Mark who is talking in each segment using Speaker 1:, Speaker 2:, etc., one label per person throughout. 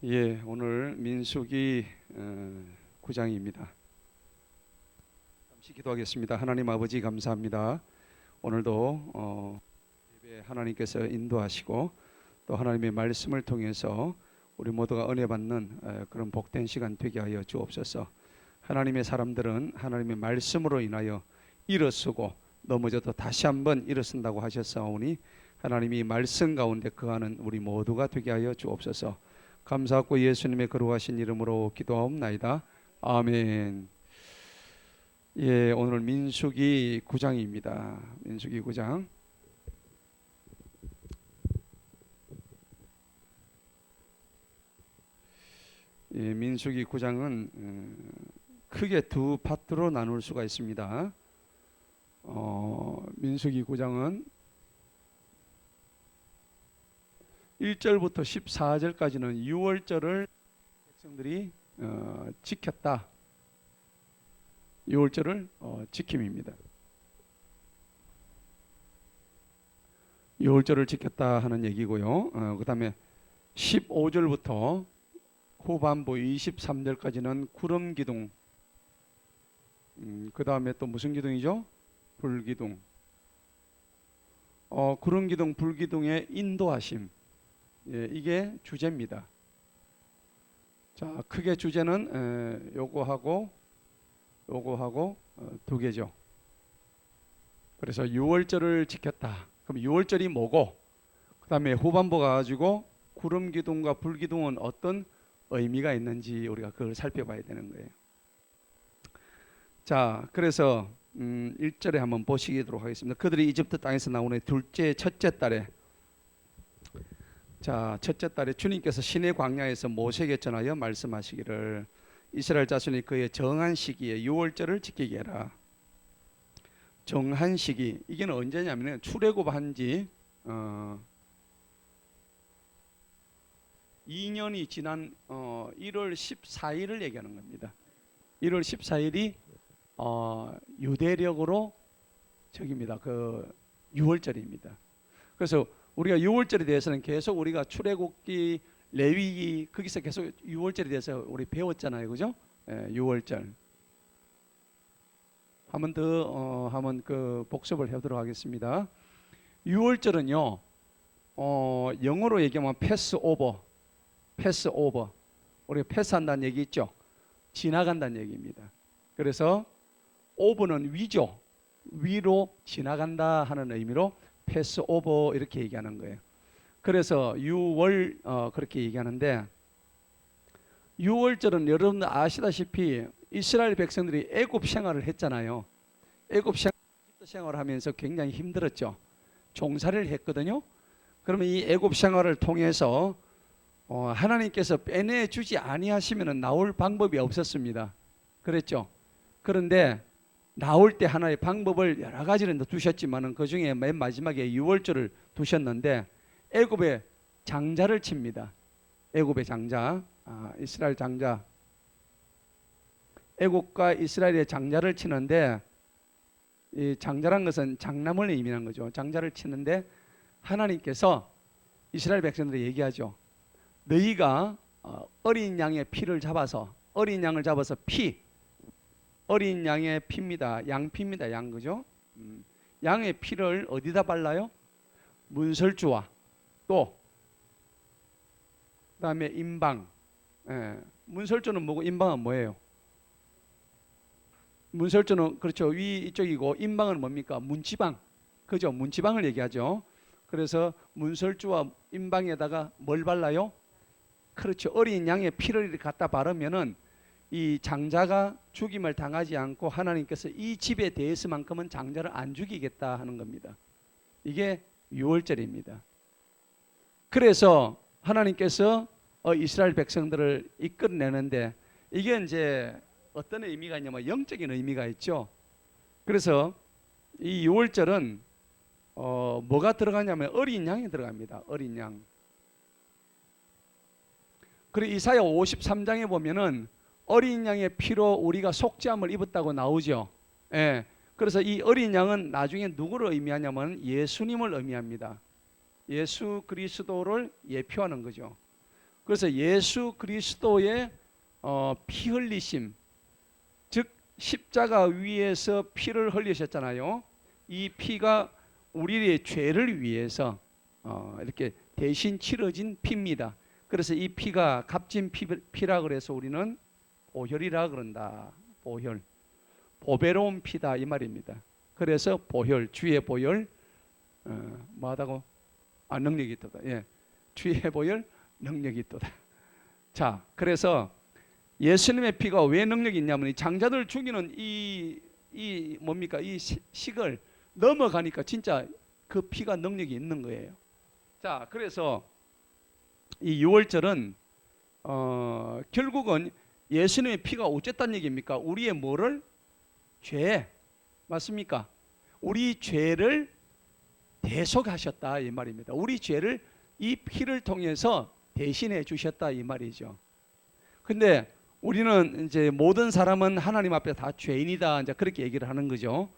Speaker 1: 예, 오늘 민수기 9장입니다. 잠시 기도하겠습니다. 하나님 아버지 감사합니다. 오늘도 예배 하나님께서 인도하시고 또 하나님의 말씀을 통해서 우리 모두가 은혜 받는 그런 복된 시간 되게 하여 주옵소서. 하나님의 사람들은 하나님의 말씀으로 인하여 일어서고 넘어져도 다시 한번 일어선다고 하셨사오니 하나님이 말씀 가운데 거하는 우리 모두가 되게 하여 주옵소서. 감사하고 예수님의 거룩하신 이름으로 기도하옵나이다. 아멘. 예, 오늘 민수기 9장입니다. 민수기 9장. 예, 민수기 9장은 크게 두 파트로 나눌 수가 있습니다. 민수기 9장은 1절부터 14절까지는 유월절을 백성들이 지켰다. 유월절을 지킴입니다. 유월절을 지켰다 하는 얘기고요. 그 다음에 15절부터 후반부 23절까지는 구름기둥, 그 다음에 또 무슨 기둥이죠? 불기둥. 구름기둥, 불기둥의 인도하심. 예, 이게 주제입니다. 자, 크게 주제는 요거하고 두 개죠. 그래서 유월절을 지켰다. 그럼 유월절이 뭐고, 그 다음에 후반부 가지고 구름기둥과 불기둥은 어떤 의미가 있는지 우리가 그걸 살펴봐야 되는 거예요. 자, 그래서 1절에 한번 보시도록 하겠습니다. 그들이 이집트 땅에서 나오는 첫째 달에, 자, 첫째 달에 주님께서 시내 광야에서 모세에게 전하여 말씀하시기를 이스라엘 자손이 그의 정한 시기에 유월절을 지키게 해라. 정한 시기, 이게 언제냐면 출애굽한 지 2년이 지난 1월 14일을 얘기하는 겁니다. 1월 14일이 유대력으로 저기입니다. 그 유월절입니다. 그래서 우리가 유월절에 대해서는 계속 우리가 출애굽기, 레위기 거기서 계속 유월절에 대해서 우리 배웠잖아요, 그죠? 예, 유월절. 한번 더 한번 그 복습을 해보도록 하겠습니다. 유월절은요, 영어로 얘기하면 패스오버. 우리가 패스한다는 얘기 있죠? 지나간다는 얘기입니다. 그래서 오버는 위죠. 위로 지나간다 하는 의미로 패스오버 이렇게 얘기하는 거예요. 그래서 유월 그렇게 얘기하는데, 유월절은 여러분들 아시다시피 이스라엘 백성들이 애굽 생활을 했잖아요. 애굽 생활을 하면서 굉장히 힘들었죠. 종살이를 했거든요. 그러면 이 애굽 생활을 통해서 하나님께서 빼내주지 아니하시면 나올 방법이 없었습니다. 그랬죠. 그런데 나올 때 하나의 방법을 여러 가지를 두셨지만은 그 중에 맨 마지막에 유월절을 두셨는데 애굽의 장자를 칩니다. 애굽의 장자, 이스라엘 장자. 애굽과 이스라엘의 장자를 치는데, 이 장자란 것은 장남을 의미하는 거죠. 장자를 치는데 하나님께서 이스라엘 백성들에게 얘기하죠. 너희가 어린 양의 피를 잡아서, 어린 양을 잡아서 어린 양의 피입니다. 양피입니다. 양, 그죠? 양의 피를 어디다 발라요? 문설주와 또 그다음에 임방. 예. 문설주는 뭐고 임방은 뭐예요? 문설주는 그렇죠, 위 이쪽이고 임방은 뭡니까? 문지방. 그죠? 문지방을 얘기하죠. 그래서 문설주와 임방에다가 뭘 발라요? 그렇죠. 어린 양의 피를 갖다 바르면은 이 장자가 죽임을 당하지 않고 하나님께서 이 집에 대해서만큼은 장자를 안 죽이겠다 하는 겁니다. 이게 유월절입니다. 그래서 하나님께서 이스라엘 백성들을 이끌어내는데, 이게 이제 어떤 의미가 있냐면 영적인 의미가 있죠. 그래서 이 유월절은 뭐가 들어가냐면 어린 양이 들어갑니다. 어린 양. 그리고 이사야 53장에 보면은 어린 양의 피로 우리가 속죄함을 입었다고 나오죠. 예. 그래서 이 어린 양은 나중에 누구를 의미하냐면 예수님을 의미합니다. 예수 그리스도를 예표하는 거죠. 그래서 예수 그리스도의 피 흘리심, 즉 십자가 위에서 피를 흘리셨잖아요. 이 피가 우리의 죄를 위해서 이렇게 대신 치러진 피입니다. 그래서 이 피가 값진 피라 그래서 우리는 보혈이라 그런다. 보혈, 보배로운 피다 이 말입니다. 그래서 보혈, 주의 보혈, 뭐하다고? 능력이 있도다. 예, 주의 보혈 능력이 있도다. 자, 그래서 예수님의 피가 왜 능력이 있냐면 이 장자들 죽이는 이 뭡니까? 이 식을 넘어가니까 진짜 그 피가 능력이 있는 거예요. 자, 그래서 이 유월절은 결국은 예수님의 피가 어쨌다는 얘기입니까? 우리의 뭐를? 죄. 맞습니까? 우리 죄를 대속하셨다 이 말입니다. 우리 죄를 이 피를 통해서 대신해 주셨다 이 말이죠. 근데 우리는 이제 모든 사람은 하나님 앞에 다 죄인이다 이제 그렇게 얘기를 하는 거죠.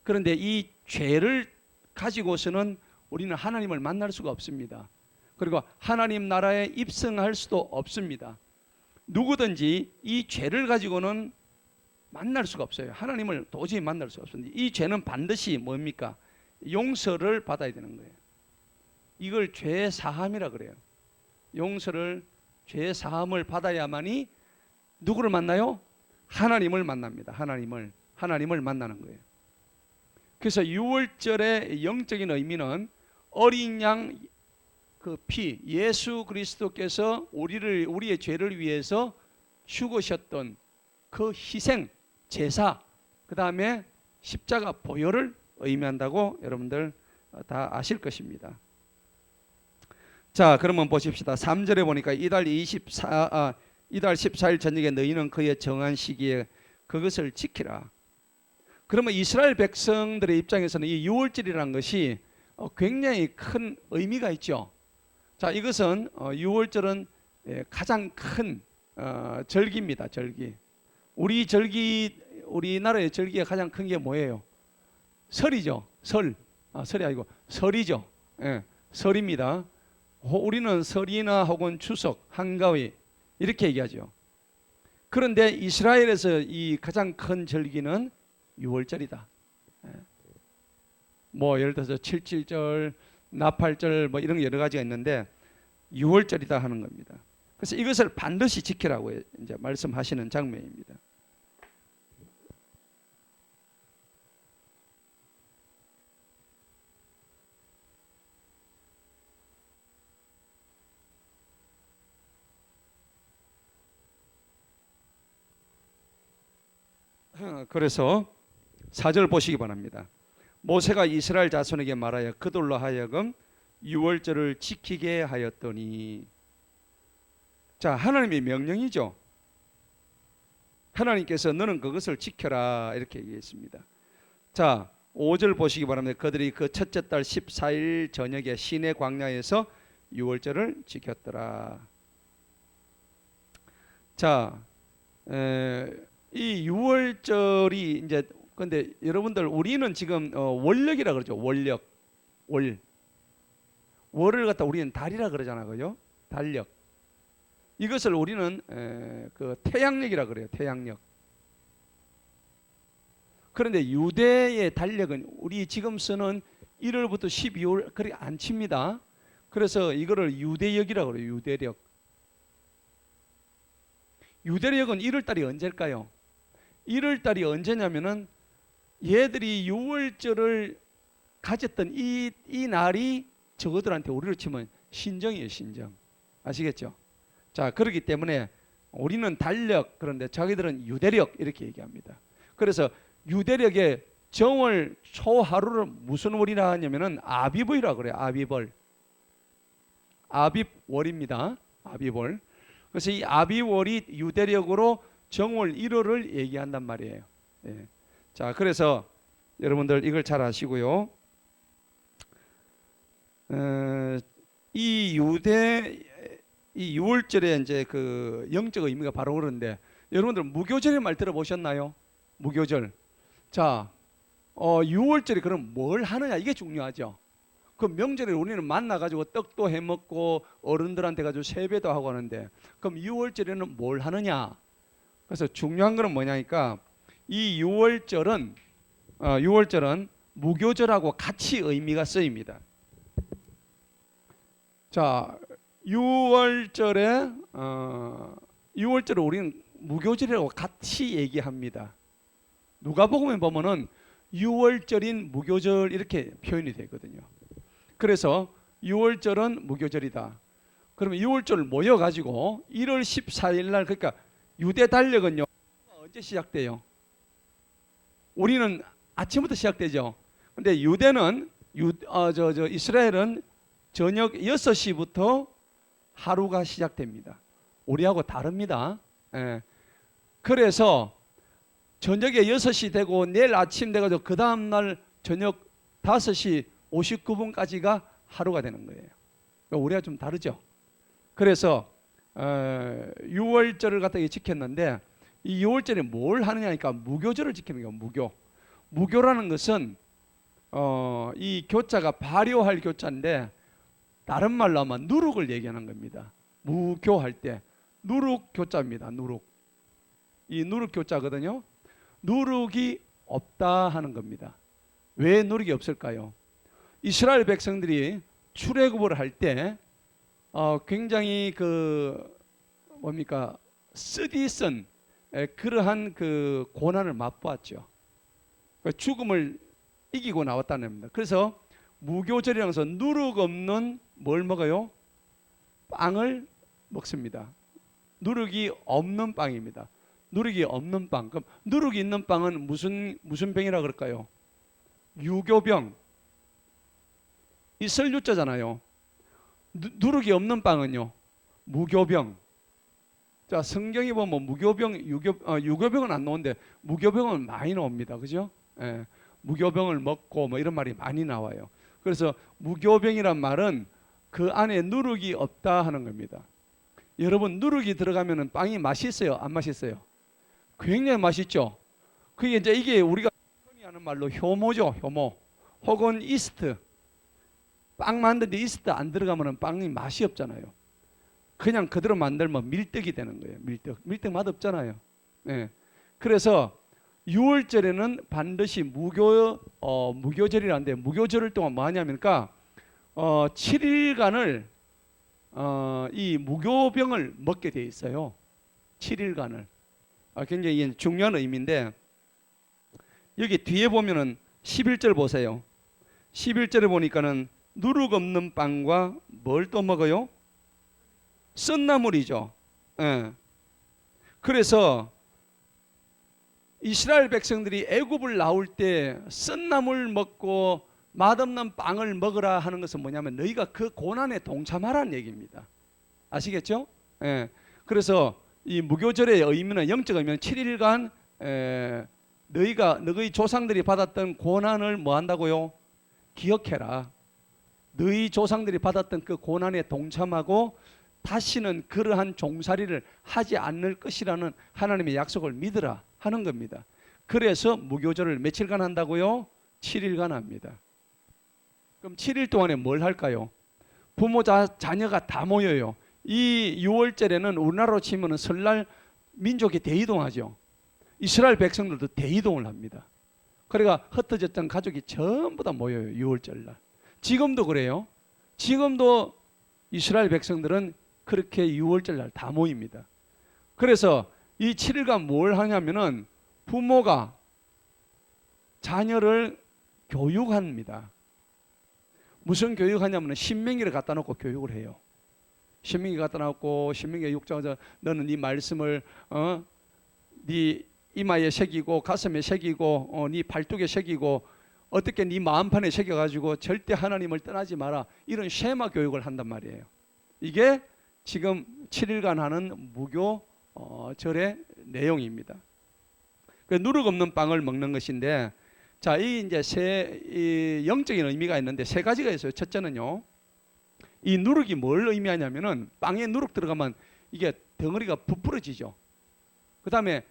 Speaker 1: 그런데 이 죄를 가지고서는 우리는 하나님을 만날 수가 없습니다. 그리고 하나님 나라에 입성할 수도 없습니다. 누구든지 이 죄를 가지고는 만날 수가 없어요. 하나님을 도저히 만날 수가 없습니다. 이 죄는 반드시 뭡니까? 용서를 받아야 되는 거예요. 이걸 죄 사함이라 그래요. 용서를, 죄 사함을 받아야만이 누구를 만나요? 하나님을 만납니다. 하나님을 만나는 거예요. 그래서 유월절의 영적인 의미는 어린 양 그 피, 예수 그리스도께서 우리의 죄를 위해서 죽으셨던 그 희생, 제사, 그 다음에 십자가 보혈을 의미한다고 여러분들 다 아실 것입니다. 자, 그러면 보십시다. 3절에 보니까 이달 14일 저녁에 너희는 그의 정한 시기에 그것을 지키라. 그러면 이스라엘 백성들의 입장에서는 이 유월절이라는 것이 굉장히 큰 의미가 있죠. 자, 이것은 유월절은 가장 큰 절기입니다. 절기. 우리나라의 절기가 가장 큰 게 뭐예요? 설이죠. 설이 아니고 설이죠. 예, 설입니다. 우리는 설이나 혹은 추석, 한가위 이렇게 얘기하죠. 그런데 이스라엘에서 이 가장 큰 절기는 유월절이다. 뭐 예를 들어서 칠칠절, 나팔절 뭐 이런 여러 가지가 있는데 유월절이다 하는 겁니다. 그래서 이것을 반드시 지키라고 이제 말씀하시는 장면입니다. 그래서 4절 보시기 바랍니다. 모세가 이스라엘 자손에게 말하여 그들로 하여금 유월절을 지키게 하였더니, 자, 하나님의 명령이죠. 하나님께서 너는 그것을 지켜라 이렇게 얘기했습니다. 자, 5절 보시기 바랍니다. 그들이 그 첫째 달 14일 저녁에 시내 광야에서 유월절을 지켰더라. 자, 이 유월절이 이제 근데 여러분들 우리는 지금 월력이라 그러죠. 월을 갖다 우리는 달이라 그러잖아요. 그죠? 달력. 이것을 우리는 그 태양력이라 그래요. 태양력. 그런데 유대의 달력은 우리 지금 쓰는 1월부터 12월 그리 안 칩니다. 그래서 이거를 유대력이라고 그래요. 유대력. 유대력은 1월달이 언제일까요? 1월달이 언제냐면은 얘들이 6월절을 가졌던 이 날이 저거들한테 우리로 치면 신정이에요. 신정. 아시겠죠? 자, 그렇기 때문에 우리는 달력, 그런데 자기들은 유대력 이렇게 얘기합니다. 그래서 유대력의 정월 초하루를 무슨 월이라 하냐면은 아비월이라고 그래요. 아비월입니다. 아비월. 그래서 이 아비월이 유대력으로 정월 1월을 얘기한단 말이에요. 예. 자, 그래서 여러분들 이걸 잘 아시고요. 이 유월절의 이제 그 영적 의미가 바로 그런데 여러분들 무교절의 말 들어보셨나요? 무교절. 자, 유월절이 그럼 뭘 하느냐 이게 중요하죠. 그 명절에 우리는 만나가지고 떡도 해먹고 어른들한테 가지고 세배도 하고 하는데, 그럼 6월절에는 뭘 하느냐? 그래서 중요한 거는 뭐냐니까, 이 6월절은 무교절하고 같이 의미가 쓰입니다. 자, 6월절에 6월절을 우리는 무교절이라고 같이 얘기합니다. 누가복음에 보면은 6월절인 무교절 이렇게 표현이 되거든요. 그래서 6월절은 무교절이다. 그러면 6월절 모여가지고 1월 14일 날, 그러니까 유대 달력은요 언제 시작돼요? 우리는 아침부터 시작되죠. 근데 유대는 이스라엘은 저녁 6시부터 하루가 시작됩니다. 우리하고 다릅니다. 예. 그래서 저녁에 6시 되고 내일 아침 돼가지고 그 다음날 저녁 5시 59분까지가 하루가 되는 거예요. 우리가 좀 다르죠. 그래서 6월절을 갖다 지켰는데, 이 6월절에 뭘 하느냐니까 무교절을 지키는 거예요. 무교라는 것은 이 교자가 발효할 교자인데, 다른 말로 하면 누룩을 얘기하는 겁니다. 무교할 때 누룩 교자입니다. 이 누룩 교자거든요. 누룩이 없다 하는 겁니다. 왜 누룩이 없을까요? 이스라엘 백성들이 출애굽을 할 때 굉장히 쓰디쓴 그러한 그 고난을 맛보았죠. 죽음을 이기고 나왔다는 겁니다. 그래서 무교절이라는 것은 누룩 없는 뭘 먹어요? 빵을 먹습니다. 누룩이 없는 빵입니다. 누룩이 없는 빵. 그럼 누룩이 있는 빵은 무슨 병이라 그럴까요? 유교병. 이 설유자잖아요. 누룩이 없는 빵은요, 무교병. 자, 성경에 보면 유교병은 안 나오는데 무교병은 많이 나옵니다. 그죠? 예, 무교병을 먹고 뭐 이런 말이 많이 나와요. 그래서 무교병이란 말은 그 안에 누룩이 없다 하는 겁니다. 여러분, 누룩이 들어가면 빵이 맛있어요? 안 맛있어요? 굉장히 맛있죠. 그게 이제 이게 우리가 흔히 하는 말로 효모죠. 효모 혹은 이스트. 빵 만드는데 이스트 안 들어가면 빵이 맛이 없잖아요. 그냥 그대로 만들면 밀떡이 되는 거예요. 밀떡 맛 없잖아요. 네. 그래서 6월절에는 반드시 무교절이라는데, 무교절 동안 뭐 하냐면까 7일간을 이 무교병을 먹게 돼 있어요. 7일간을. 굉장히 중요한 의미인데, 여기 뒤에 보면은 11절 보세요. 11절에 보니까는 누룩 없는 빵과 뭘 또 먹어요? 쓴나물이죠. 예. 그래서 이스라엘 백성들이 애굽을 나올 때 쓴나물 먹고 맛없는 빵을 먹으라 하는 것은 뭐냐면, 너희가 그 고난에 동참하라는 얘기입니다. 아시겠죠? 예. 그래서 이 무교절의 의미는, 영적 의미는 7일간 너희 조상들이 받았던 고난을 뭐 한다고요? 기억해라. 너희 조상들이 받았던 그 고난에 동참하고 다시는 그러한 종살이를 하지 않을 것이라는 하나님의 약속을 믿으라 하는 겁니다. 그래서 무교절을 며칠간 한다고요? 7일간 합니다. 그럼 7일 동안에 뭘 할까요? 부모 자녀가 다 모여요. 이 6월절에는 우리나라로 치면 설날 민족이 대이동하죠. 이스라엘 백성들도 대이동을 합니다. 그러니까 흩어졌던 가족이 전부 다 모여요. 6월절날. 지금도 그래요. 지금도 이스라엘 백성들은 그렇게 6월절날 다 모입니다. 그래서 이 7일간 뭘 하냐면은 부모가 자녀를 교육합니다. 무슨 교육하냐면 신명기를 갖다 놓고 교육을 해요. 신명기 갖다 놓고, 신명기 6장에서 너는 네 말씀을 네 이마에 새기고 가슴에 새기고 네 발뚝에 새기고 어떻게 네 마음판에 새겨가지고 절대 하나님을 떠나지 마라, 이런 쉐마 교육을 한단 말이에요. 이게 지금 7일간 하는 무교절의 내용입니다. 누룩 없는 빵을 먹는 것인데, 자, 이 이제 이 영적인 의미가 있는데 세 가지가 있어요. 첫째는요, 이 누룩이 뭘 의미하냐면은, 빵에 누룩 들어가면 이게 덩어리가 부풀어지죠. 그 다음에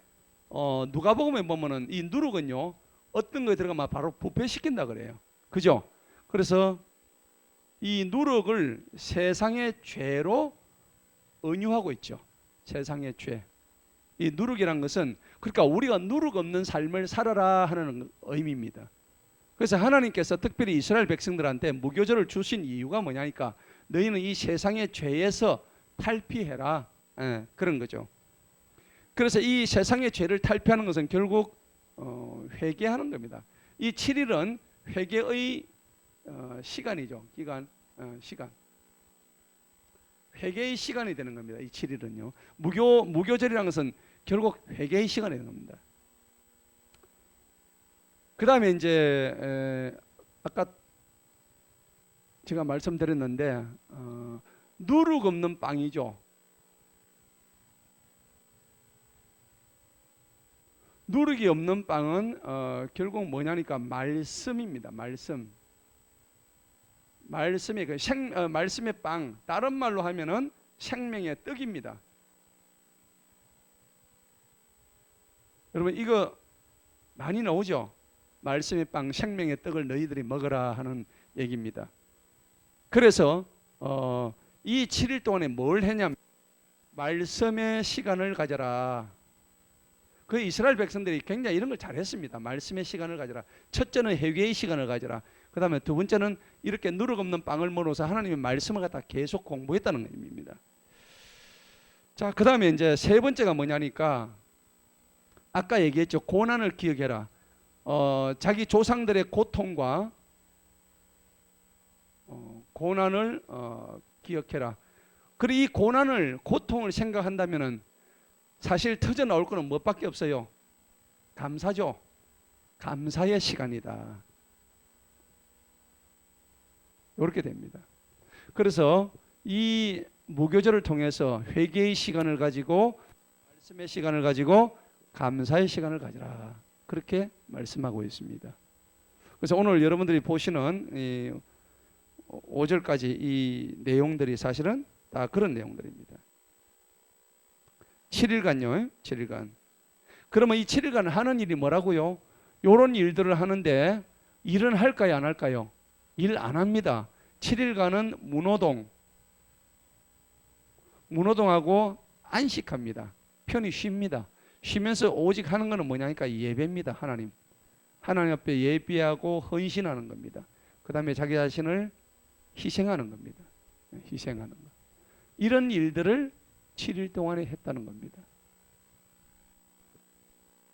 Speaker 1: 누가복음에 보면은 이 누룩은요, 어떤 거에 들어가면 바로 부패시킨다 그래요. 그죠? 그래서 이 누룩을 세상의 죄로 은유하고 있죠. 세상의 죄. 이 누룩이란 것은 그러니까 우리가 누룩 없는 삶을 살아라 하는 의미입니다. 그래서 하나님께서 특별히 이스라엘 백성들한테 무교절을 주신 이유가 뭐냐니까 너희는 이 세상의 죄에서 탈피해라. 그런 거죠. 그래서 이 세상의 죄를 탈피하는 것은 결국 회개하는 겁니다. 이 7일은 회개의 시간이죠. 시간. 회개의 시간이 되는 겁니다. 이 7일은요. 무교절이라는 것은 결국 회개의 시간이 되는 겁니다. 그 다음에 이제 아까 제가 말씀드렸는데 누룩 없는 빵이죠. 누룩이 없는 빵은 결국 뭐냐니까 말씀입니다. 말씀의 말씀의 빵, 다른 말로 하면은 생명의 떡입니다. 여러분 이거 많이 나오죠. 말씀의 빵, 생명의 떡을 너희들이 먹으라 하는 얘기입니다. 그래서 이 7일 동안에 뭘 했냐면 말씀의 시간을 가져라. 그 이스라엘 백성들이 굉장히 이런 걸 잘했습니다. 말씀의 시간을 가져라. 첫째는 회개의 시간을 가져라. 그 다음에 두 번째는 이렇게 누룩 없는 빵을 먹어서 하나님의 말씀을 갖다 계속 공부했다는 의미입니다. 자, 그 다음에 이제 세 번째가 뭐냐니까 아까 얘기했죠. 고난을 기억해라. 자기 조상들의 고통과 고난을 기억해라. 그리고 이 고통을 생각한다면은 사실 터져 나올 거는 무엇밖에 없어요. 감사죠. 감사의 시간이다. 이렇게 됩니다. 그래서 이 무교절을 통해서 회개의 시간을 가지고 말씀의 시간을 가지고 감사의 시간을 가지라. 그렇게 말씀하고 있습니다. 그래서 오늘 여러분들이 보시는 이 5절까지 이 내용들이 사실은 다 그런 내용들입니다. 7일간요. 7일간. 그러면 이 7일간 하는 일이 뭐라고요? 이런 일들을 하는데 일은 할까요? 안 할까요? 일 안 합니다. 7일간은 문호동하고 안식합니다. 편히 쉽니다. 쉬면서 오직 하는 것은 뭐냐니까 예배입니다. 하나님 앞에 예배하고 헌신하는 겁니다. 그 다음에 자기 자신을 희생하는 겁니다. 희생하는 것. 이런 일들을 7일 동안에 했다는 겁니다.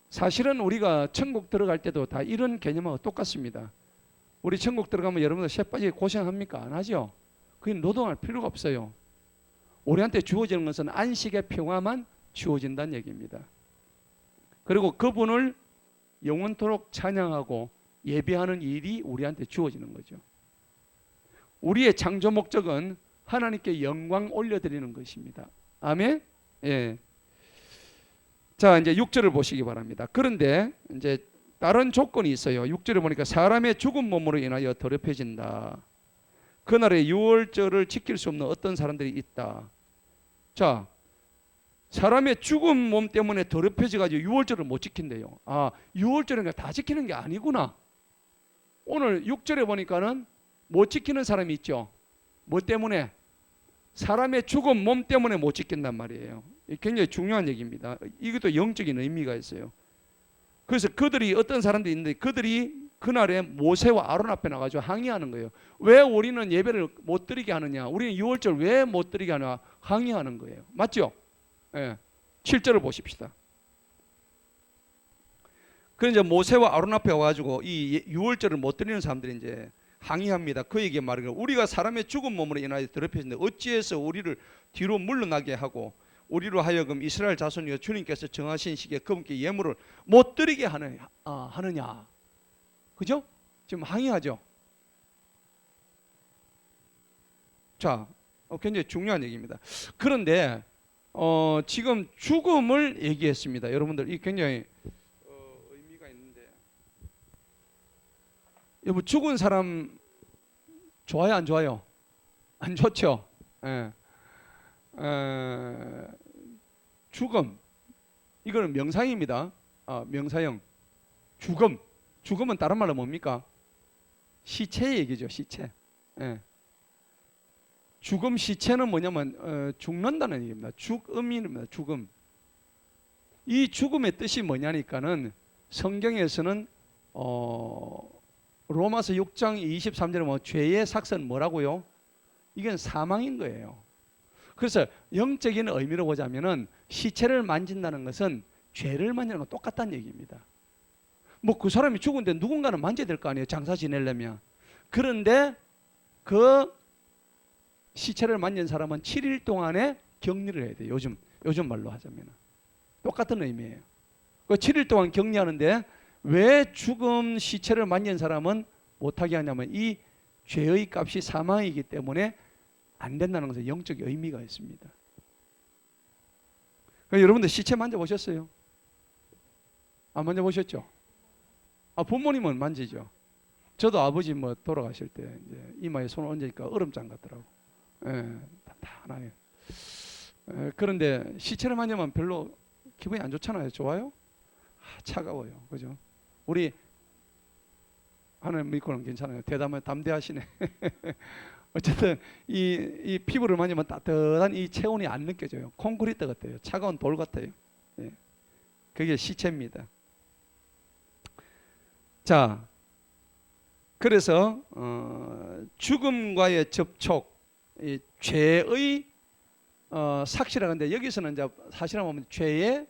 Speaker 1: 사실은 우리가 천국 들어갈 때도 다 이런 개념하고 똑같습니다. 우리 천국 들어가면 여러분들 쇠빠지게 고생합니까? 안 하죠? 그건 노동할 필요가 없어요. 우리한테 주어지는 것은 안식의 평화만 주어진다는 얘기입니다. 그리고 그분을 영원토록 찬양하고 예배하는 일이 우리한테 주어지는 거죠. 우리의 창조 목적은 하나님께 영광 올려드리는 것입니다. 아멘? 예. 자, 이제 6절을 보시기 바랍니다. 그런데 이제 다른 조건이 있어요. 6절에 보니까 사람의 죽은 몸으로 인하여 더럽혀진다. 그날에 유월절을 지킬 수 없는 어떤 사람들이 있다. 자, 사람의 죽은 몸 때문에 더럽혀져가지고 유월절을 못 지킨대요. 아, 유월절은 다 지키는 게 아니구나. 오늘 6절에 보니까는 못 지키는 사람이 있죠. 뭐 때문에? 사람의 죽은 몸 때문에 못 지킨단 말이에요. 굉장히 중요한 얘기입니다. 이것도 영적인 의미가 있어요. 그래서 그들이 어떤 사람들이 있는데 그들이 그날에 모세와 아론 앞에 나가서 항의하는 거예요. 왜 우리는 예배를 못 드리게 하느냐? 우리는 유월절 왜 못 드리게 하냐? 항의하는 거예요. 맞죠? 예. 7절을 보십시다. 그래서 이제 모세와 아론 앞에 와가지고 이 유월절을 못 드리는 사람들이 이제 항의합니다. 그에게 말하기를 우리가 사람의 죽은 몸으로 인하여 더럽혀진데 어찌해서 우리를 뒤로 물러나게 하고 우리로 하여금 이스라엘 자손이여 주님께서 정하신 시기에 그분께 예물을 못 드리게 하느냐. 그죠? 지금 항의하죠. 자, 굉장히 중요한 얘기입니다. 그런데 지금 죽음을 얘기했습니다. 여러분들 이 굉장히 의미가 있는데, 여러분 죽은 사람 좋아요, 안 좋아요? 안 좋죠. 예. 죽음 이거는 명사입니다. 명사형. 죽음은 다른 말로 뭡니까? 시체 얘기죠. 시체. 예. 죽음 시체는 뭐냐면 죽는다는 얘기입니다. 죽음입니다. 죽음. 이 죽음의 뜻이 뭐냐니까는 성경에서는 로마서 6장 23절에 뭐 죄의 삭은 뭐라고요? 이건 사망인 거예요. 그래서 영적인 의미로 보자면은 시체를 만진다는 것은 죄를 만지는 건 똑같다는 얘기입니다. 뭐 그 사람이 죽은데 누군가는 만져야 될 거 아니에요. 장사 지내려면. 그런데 그 시체를 만진 사람은 7일 동안에 격리를 해야 돼요. 요즘 말로 하자면 똑같은 의미예요. 그 7일 동안 격리하는데 왜 죽음 시체를 만진 사람은 못하게 하냐면 이 죄의 값이 사망이기 때문에 안 된다는 것은 영적 의미가 있습니다. 여러분들 시체 만져보셨어요? 안 만져보셨죠? 부모님은 만지죠. 저도 아버지 뭐 돌아가실 때 이제 이마에 손을 얹으니까 얼음장 같더라고. 단단하게. 그런데 시체를 만지면 별로 기분이 안 좋잖아요. 좋아요? 차가워요. 그죠? 우리 하나님 믿고는 괜찮아요. 담대하시네. 어쨌든 이 피부를 만지면 따뜻한 이 체온이 안 느껴져요. 콘크리트 같아요. 차가운 돌 같아요. 예. 그게 시체입니다. 자, 그래서 죽음과의 접촉, 이 죄의 삭시라는데 여기서는 이제 사실은 보면 죄의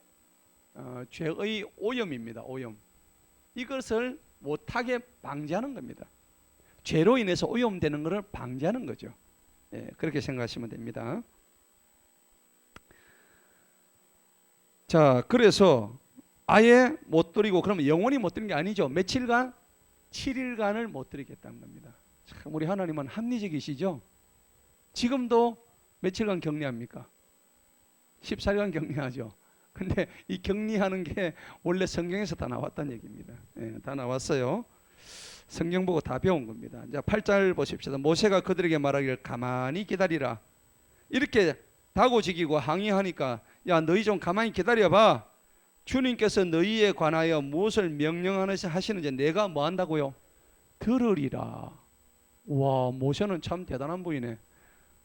Speaker 1: 오염입니다. 오염. 이것을 못하게 방지하는 겁니다. 죄로 인해서 오염되는 것을 방지하는 거죠. 예, 그렇게 생각하시면 됩니다. 자, 그래서 아예 못 드리고 그러면 영원히 못 드리는 게 아니죠. 며칠간? 7일간을 못 드리겠다는 겁니다. 참 우리 하나님은 합리적이시죠. 지금도 며칠간 격리합니까? 14일간 격리하죠. 근데 이 격리하는 게 원래 성경에서 다 나왔다는 얘기입니다. 예, 다 나왔어요. 성경 보고 다 배운 겁니다. 이제 8절 보십시다. 모세가 그들에게 말하기를 가만히 기다리라. 이렇게 다고지기고 항의하니까 야 너희 좀 가만히 기다려봐. 주님께서 너희에 관하여 무엇을 명령하시는지 내가 뭐 한다고요? 들으리라. 와, 모세는 참 대단한 분이네.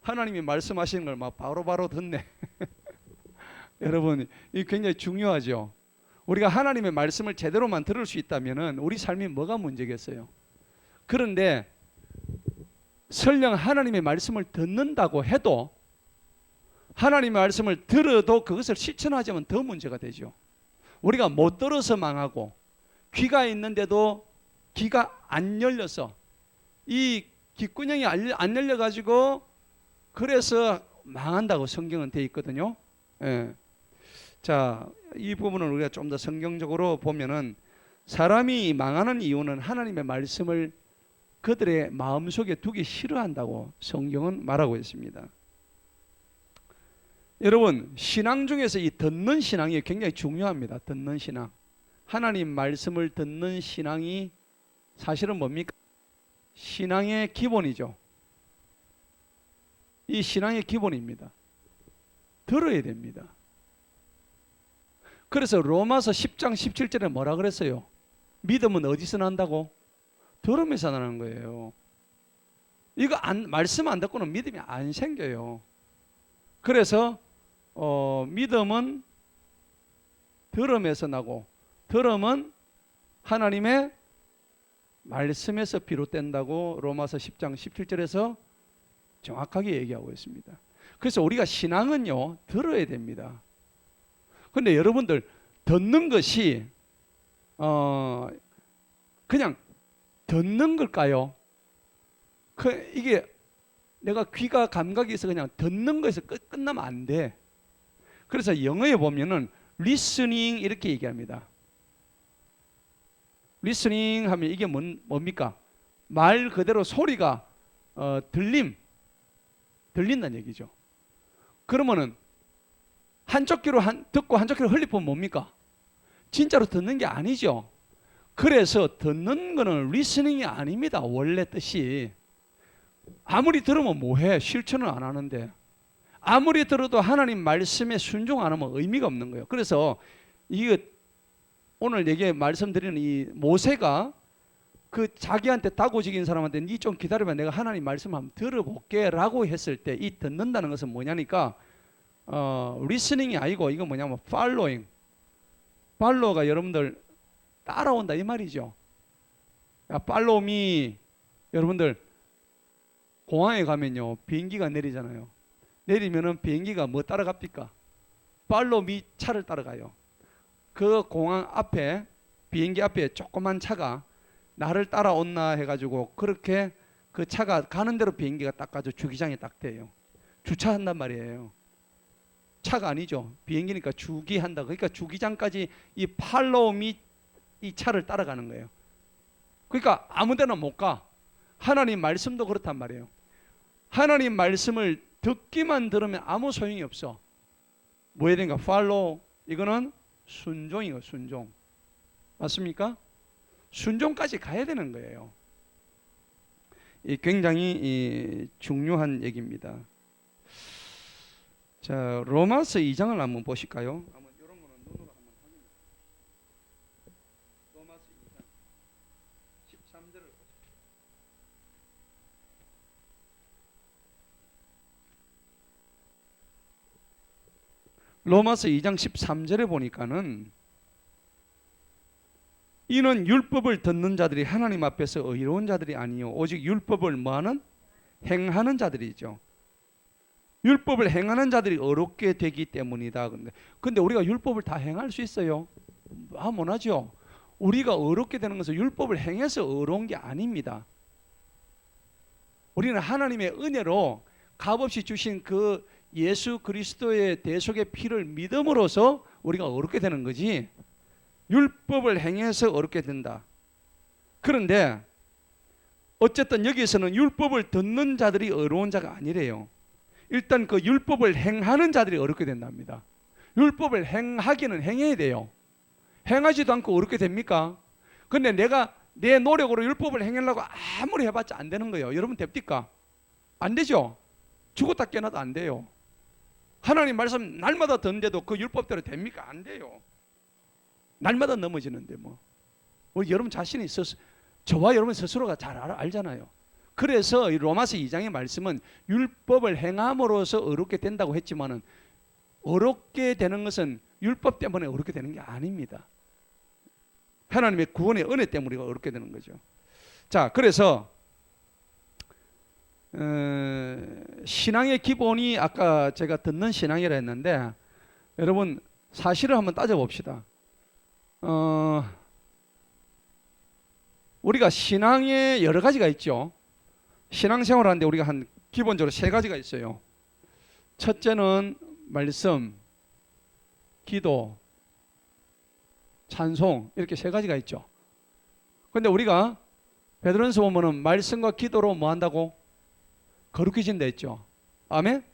Speaker 1: 하나님이 말씀하시는 걸 막 바로바로 듣네. 여러분, 이 굉장히 중요하죠. 우리가 하나님의 말씀을 제대로만 들을 수 있다면 우리 삶이 뭐가 문제겠어요? 그런데 설령 하나님의 말씀을 듣는다고 해도 하나님의 말씀을 들어도 그것을 실천하자면 더 문제가 되죠. 우리가 못 들어서 망하고 귀가 있는데도 귀가 안 열려서 이 귓구녕이 안 열려가지고 그래서 망한다고 성경은 되어 있거든요. 예. 자, 이 부분을 우리가 좀 더 성경적으로 보면은 사람이 망하는 이유는 하나님의 말씀을 그들의 마음속에 두기 싫어한다고 성경은 말하고 있습니다. 여러분, 신앙 중에서 이 듣는 신앙이 굉장히 중요합니다. 듣는 신앙. 하나님 말씀을 듣는 신앙이 사실은 뭡니까? 신앙의 기본이죠. 이 신앙의 기본입니다. 들어야 됩니다. 그래서 로마서 10장 17절에 뭐라 그랬어요? 믿음은 어디서 난다고? 들음에서 나는 거예요. 이거 말씀 안 듣고는 믿음이 안 생겨요. 그래서 믿음은 들음에서 나고 들음은 하나님의 말씀에서 비롯된다고 로마서 10장 17절에서 정확하게 얘기하고 있습니다. 그래서 우리가 신앙은요 들어야 됩니다. 근데 여러분들 듣는 것이 그냥 듣는 걸까요? 이게 내가 귀가 감각이 있어 그냥 듣는 거에서 끝나면 안 돼. 그래서 영어에 보면은 listening 이렇게 얘기합니다. listening 하면 이게 뭡니까? 말 그대로 소리가 들린다는 얘기죠. 그러면은 한쪽 귀로 듣고 한쪽 귀로 흘리면 뭡니까? 진짜로 듣는 게 아니죠. 그래서 듣는 거는 리스닝이 아닙니다. 원래 뜻이. 아무리 들으면 뭐해? 실천을 안 하는데. 아무리 들어도 하나님 말씀에 순종 안 하면 의미가 없는 거예요. 그래서 이거 오늘 말씀드리는 이 모세가 그 자기한테 다고지긴 사람한테 니 좀 기다려봐, 내가 하나님 말씀 한번 들어볼게 라고 했을 때 이 듣는다는 것은 뭐냐니까 리스닝이 아니고 이건 뭐냐면 팔로잉. 팔로우가 여러분들 따라온다 이 말이죠. 팔로우미. 여러분들 공항에 가면요 비행기가 내리잖아요. 내리면은 비행기가 뭐 따라갑니까? 팔로우미 차를 따라가요. 그 공항 앞에 비행기 앞에 조그만 차가 나를 따라온나 해가지고 그렇게 그 차가 가는 대로 비행기가 딱 가죠. 주기장에 딱 돼요. 주차한단 말이에요. 차가 아니죠. 비행기니까 주기한다. 그러니까 주기장까지 이 팔로우미 이 차를 따라가는 거예요. 그러니까 아무 데나 못 가. 하나님 말씀도 그렇단 말이에요. 하나님 말씀을 듣기만 들으면 아무 소용이 없어. 뭐 해야 되는가? 팔로우. 이거는 순종이에요. 순종. 맞습니까? 순종까지 가야 되는 거예요. 이 굉장히 중요한 얘기입니다. 자, 로마서 2장을 한번 보실까요? 한번 이런 거는 눈으로 한번 확인해. 로마서 2장 13절을 보세요. 로마서 2장 13절에 보니까는 이는 율법을 듣는 자들이 하나님 앞에서 의로운 자들이 아니요 오직 율법을 뭐하는? 행하는 자들이죠. 율법을 행하는 자들이 어렵게 되기 때문이다. 근데 우리가 율법을 다 행할 수 있어요? 못하죠. 우리가 어렵게 되는 것은 율법을 행해서 어려운 게 아닙니다. 우리는 하나님의 은혜로 값없이 주신 그 예수 그리스도의 대속의 피를 믿음으로써 우리가 어렵게 되는 거지, 율법을 행해서 어렵게 된다. 그런데 어쨌든 여기서는 율법을 듣는 자들이 어려운 자가 아니래요. 일단 그 율법을 행하는 자들이 어렵게 된답니다. 율법을 행하기는 행해야 돼요. 행하지도 않고 어렵게 됩니까? 근데 내가 내 노력으로 율법을 행하려고 아무리 해봤자 안 되는 거예요. 여러분 됩니까? 안 되죠. 죽었다 깨어나도 안 돼요. 하나님 말씀 날마다 듣는데도 그 율법대로 됩니까? 안 돼요. 날마다 넘어지는데 뭐. 우리 여러분 자신이 있어서 저와 여러분 스스로가 잘 알잖아요. 그래서 이 로마서 2장의 말씀은 율법을 행함으로써 어렵게 된다고 했지만은 어렵게 되는 것은 율법 때문에 어렵게 되는 게 아닙니다. 하나님의 구원의 은혜 때문에 우리가 어렵게 되는 거죠. 자, 그래서 신앙의 기본이 아까 제가 듣는 신앙이라 했는데 여러분 사실을 한번 따져봅시다. 우리가 신앙에 여러 가지가 있죠. 신앙생활 하는데 우리가 한 기본적으로 세 가지가 있어요. 첫째는 말씀, 기도, 찬송, 이렇게 세 가지가 있죠. 그런데 우리가 베드로전서 보면은 말씀과 기도로 뭐 한다고? 거룩해진다 했죠. 아멘?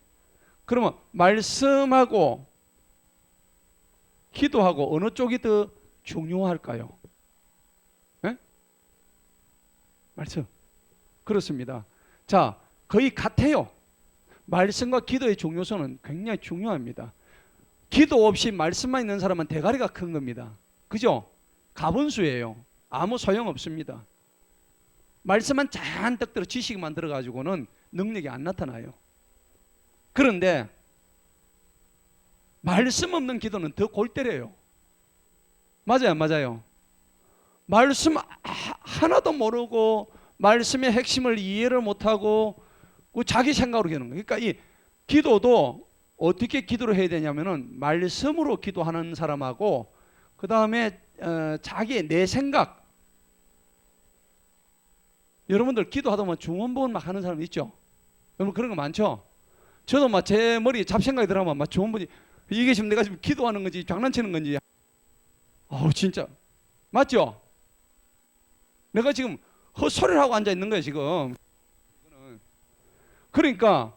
Speaker 1: 그러면 말씀하고 기도하고 어느 쪽이 더 중요할까요? 네? 말씀. 그렇습니다. 자, 거의 같아요. 말씀과 기도의 중요성은 굉장히 중요합니다. 기도 없이 말씀만 있는 사람은 대가리가 큰 겁니다. 그죠? 가분수예요. 아무 소용없습니다. 말씀만 잔뜩 들어 지식만 들어가지고는 능력이 안 나타나요. 그런데 말씀 없는 기도는 더 골 때려요. 맞아요, 맞아요. 말씀 하나도 모르고 말씀의 핵심을 이해를 못하고 자기 생각으로 하는 거예요. 그러니까 이 기도도 어떻게 기도를 해야 되냐면은 말씀으로 기도하는 사람하고 그 다음에 자기의 내 생각. 여러분들 기도하다 보면 중원부원 막 하는 사람 있죠? 여러분 그런 거 많죠? 저도 막 제 머리에 잡생각이 들어가면 막 중원부원 이게 지금 내가 지금 기도하는 건지 장난치는 건지 진짜 맞죠? 내가 지금 헛소리를 하고 앉아 있는 거예요 지금. 그러니까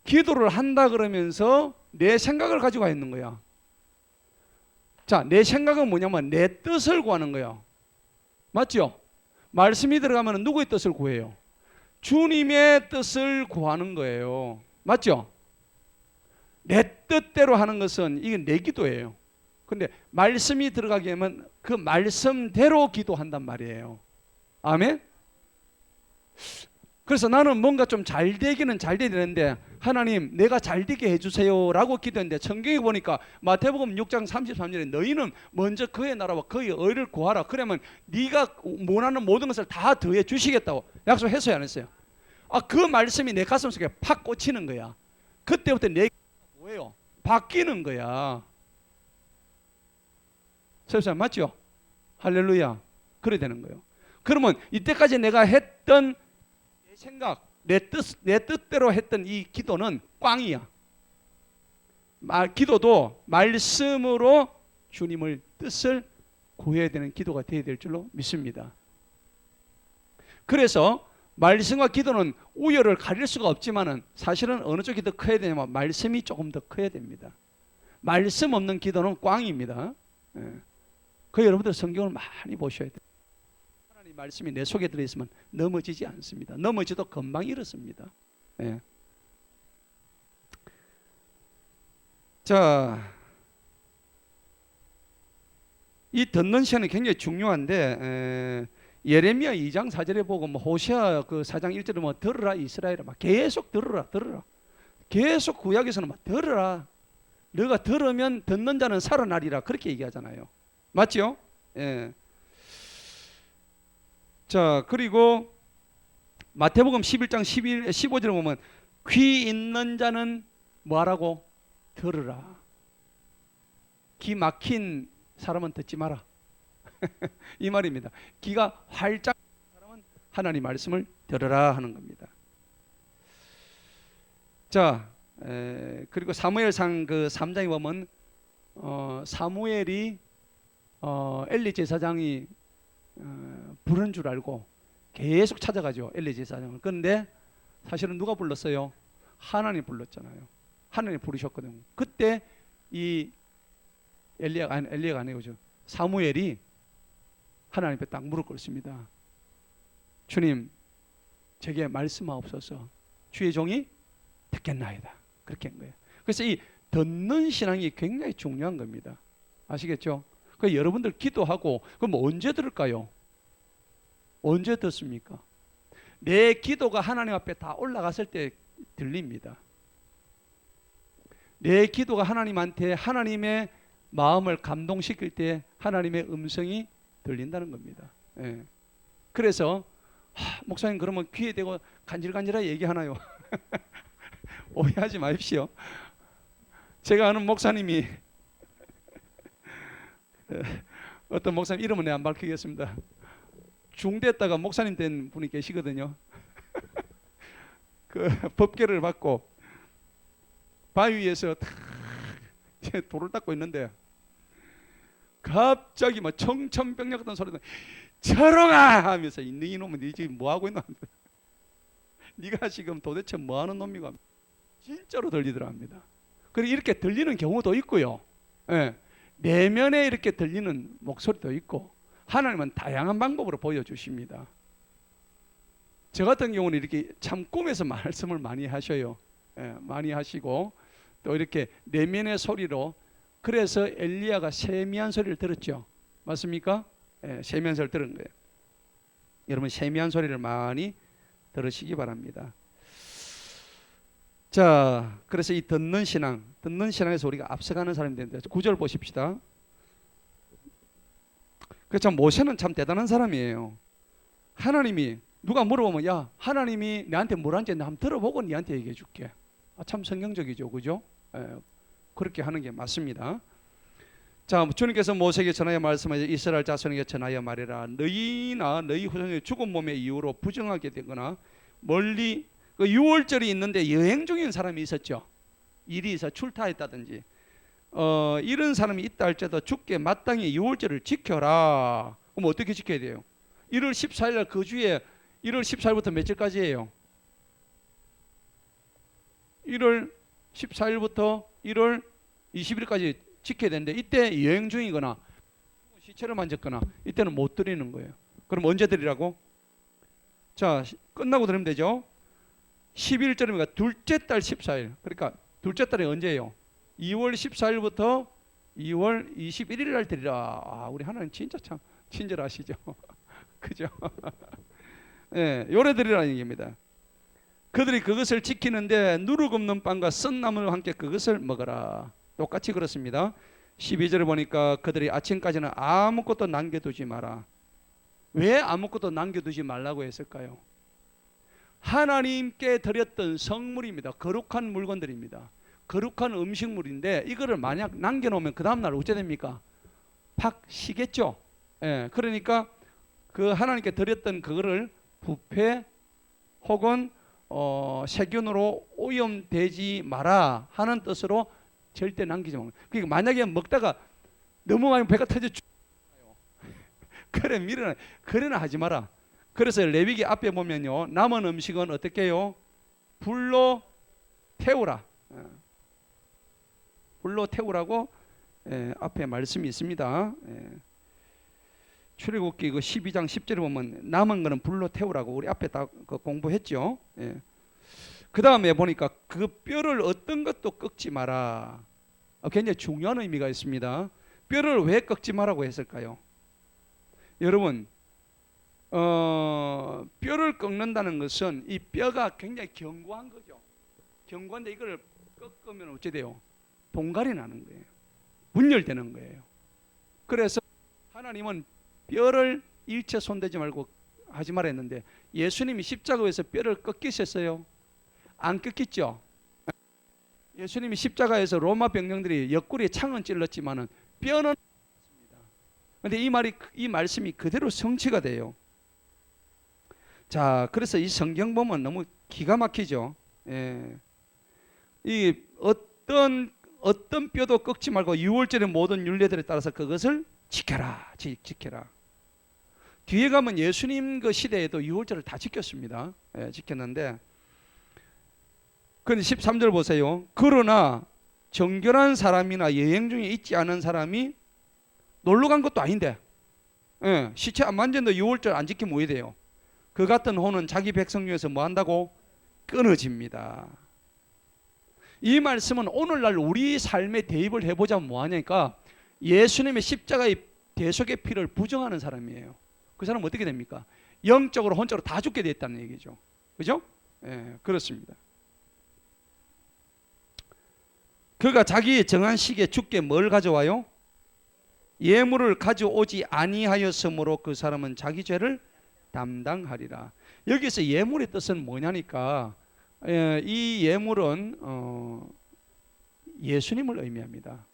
Speaker 1: 기도를 한다 그러면서 내 생각을 가지고 있는 거야. 자, 내 생각은 뭐냐면 내 뜻을 구하는 거야. 맞죠? 말씀이 들어가면 누구의 뜻을 구해요? 주님의 뜻을 구하는 거예요. 맞죠? 내 뜻대로 하는 것은 이게 내 기도예요. 근데 말씀이 들어가게 하면 그 말씀대로 기도한단 말이에요. 아멘. 그래서 나는 뭔가 좀 잘 되기는 잘 되는데 하나님 내가 잘 되게 해주세요 라고 기도했는데 성경에 보니까 마태복음 6장 33절에 너희는 먼저 그의 나라와 그의 의를 구하라. 그러면 네가 원하는 모든 것을 다 더해 주시겠다고 약속했어요, 안 했어요? 그 말씀이 내 가슴속에 팍 꽂히는 거야. 그때부터 내 뭐예요? 바뀌는 거야. 설사 맞죠? 할렐루야. 그래 되는 거예요. 그러면 이때까지 내가 했던 내 생각, 내 뜻대로 했던 이 기도는 꽝이야. 기도도 말씀으로 주님을 뜻을 구해야 되는 기도가 되어야 될 줄로 믿습니다. 그래서 말씀과 기도는 우열을 가릴 수가 없지만은 사실은 어느 쪽이 더 커야 되냐면 말씀이 조금 더 커야 됩니다. 말씀 없는 기도는 꽝입니다. 그 여러분들 성경을 많이 보셔야 돼요. 하나님 말씀이 내 속에 들어있으면 넘어지지 않습니다. 넘어지도 금방 일어섭니다. 자, 이 듣는 시간이 굉장히 중요한데 예레미야 2장 4절에 보고 호시아 그 4장 1절에 들으라 이스라엘아, 막 계속 들으라. 계속 구약에서는 막 들으라. 너가 들으면 듣는 자는 살아나리라 그렇게 얘기하잖아요. 맞죠? 예. 자, 그리고 마태복음 11장 15절에 보면 귀 있는 자는 뭐하라고? 들으라. 귀 막힌 사람은 듣지 마라. 이 말입니다. 귀가 활짝 사람은 하나님 말씀을 들으라 하는 겁니다. 자, 그리고 사무엘상 그 3장에 보면 사무엘이 엘리 제사장이 부른 줄 알고 계속 찾아가죠. 엘리 제사장을. 그런데 사실은 누가 불렀어요? 하나님 불렀잖아요. 하나님 부르셨거든요. 그때 이 엘리야가 아니고 사무엘이 하나님 앞에 딱 무릎 꿇습니다. 주님, 제게 말씀하옵소서. 주의 종이 듣겠나이다. 그렇게 한 거예요. 그래서 이 듣는 신앙이 굉장히 중요한 겁니다. 아시겠죠? 그 여러분들 기도하고 그럼 언제 들을까요? 언제 듣습니까? 내 기도가 하나님 앞에 다 올라갔을 때 들립니다. 내 기도가 하나님한테 하나님의 마음을 감동시킬 때 하나님의 음성이 들린다는 겁니다. 그래서 목사님 그러면 귀에 대고 간질간질하게 얘기하나요? 오해하지 마십시오. 제가 아는 목사님이 어떤 목사님 이름은 안 밝히겠습니다. 중대했다가 목사님 된 분이 계시거든요. 그 법궤를 받고 바위 위에서 돌을 닦고 있는데 갑자기 막 청천벽력 같은 소리가 철옹아 하면서 이놈은 네 지금 뭐 하고 있나? 네가 지금 도대체 뭐 하는 놈이가? 진짜로 들리더라 합니다. 그리고 이렇게 들리는 경우도 있고요. 내면에 이렇게 들리는 목소리도 있고 하나님은 다양한 방법으로 보여주십니다. 저 같은 경우는 이렇게 참 꿈에서 말씀을 많이 하셔요. 많이 하시고 또 이렇게 내면의 소리로. 그래서 엘리야가 세미한 소리를 들었죠. 맞습니까? 세미한 소리를 들은 거예요. 여러분 세미한 소리를 많이 들으시기 바랍니다. 자, 그래서 이 듣는 신앙에서 우리가 앞서가는 사람이 되는데 9절 보십시다. 참 모세는 참 대단한 사람이에요. 하나님이 누가 물어보면 야 하나님이 내한테 뭘 한지 한번 들어보고 니한테 얘기해 줄게. 참 성경적이죠, 그죠? 그렇게 하는 게 맞습니다. 자, 주님께서 모세에게 전하여 말씀하여 이스라엘 자손에게 전하여 말해라. 너희나 너희 후손의 죽은 몸의 이유로 부정하게 되거나 멀리 그 6월절이 있는데 여행 중인 사람이 있었죠. 일이 있어 출타했다든지 이런 사람이 있다 할지라도 죽게 마땅히 6월절을 지켜라. 그럼 어떻게 지켜야 돼요? 1월 14일 날 그 주에 1월 14일부터 며칠까지예요? 1월 14일부터 1월 20일까지 지켜야 되는데 이때 여행 중이거나 시체를 만졌거나 이때는 못 드리는 거예요. 그럼 언제 드리라고? 자, 끝나고 드리면 되죠. 11절이니까 둘째 달 14일. 그러니까 둘째 달이 언제예요? 2월 14일부터 2월 21일 날 드리라. 우리 하나님 진짜 참 친절하시죠. 그죠? 예, 요래들이라는 얘기입니다. 그들이 그것을 지키는데 누룩 없는 빵과 쓴 나물과 함께 그것을 먹어라. 똑같이 그렇습니다. 12절에 보니까 그들이 아침까지는 아무것도 남겨두지 마라. 왜 아무것도 남겨두지 말라고 했을까요? 하나님께 드렸던 성물입니다. 거룩한 물건들입니다. 거룩한 음식물인데 이거를 만약 남겨놓으면 그 다음날 어째 됩니까? 팍 시겠죠. 예, 그러니까 그 하나님께 드렸던 그거를 부패 혹은 세균으로 오염되지 마라 하는 뜻으로 절대 남기지 마. 그러니까 만약에 먹다가 너무 많이 배가 터져 죽어요. 그래 미련하 그래나 하지 마라. 그래서 레위기 앞에 보면요, 남은 음식은 어떻게 해요? 불로 태우라. 불로 태우라고 앞에 말씀이 있습니다. 출애굽기 그 12장 10절에 보면 남은 거는 불로 태우라고 우리 앞에 다 공부했죠. 그 다음에 보니까 그 뼈를 어떤 것도 꺾지 마라. 굉장히 중요한 의미가 있습니다. 뼈를 왜 꺾지 마라고 했을까요? 여러분, 뼈를 꺾는다는 것은 이 뼈가 굉장히 견고한 거죠. 견고한데 이걸 꺾으면 어찌 돼요? 동갈이 나는 거예요. 분열되는 거예요. 그래서 하나님은 뼈를 일체 손대지 말고 하지 말라 했는데 예수님이 십자가에서 뼈를 꺾이셨어요? 안 꺾였죠? 예수님이 십자가에서 로마 병령들이 옆구리에 창은 찔렀지만은 뼈는 없습니다. 그런데 이 말씀이 그대로 성취가 돼요. 자, 그래서 이 성경 보면 너무 기가 막히죠. 이 어떤 뼈도 꺾지 말고 유월절의 모든 율례들에 따라서 그것을 지켜라. 뒤에 가면 예수님 그 시대에도 유월절을 다 지켰습니다. 지켰는데 그런데 13절 보세요. 그러나 정결한 사람이나 여행 중에 있지 않은 사람이 놀러 간 것도 아닌데 시체 안 만졌는데 유월절 안 지키면 왜 돼요? 그 같은 혼은 자기 백성 중에서 뭐 한다고? 끊어집니다. 이 말씀은 오늘날 우리 삶에 대입을 해보자면 뭐하냐니까 예수님의 십자가의 대속의 피를 부정하는 사람이에요. 그 사람은 어떻게 됩니까? 영적으로 혼적으로 다 죽게 됐다는 얘기죠. 그죠? 그렇습니다. 그가 자기 정한 시기에 죽게 뭘 가져와요? 예물을 가져오지 아니하였으므로 그 사람은 자기 죄를 담당하리라. 여기서 예물의 뜻은 뭐냐니까 이 예물은 예수님을 의미합니다.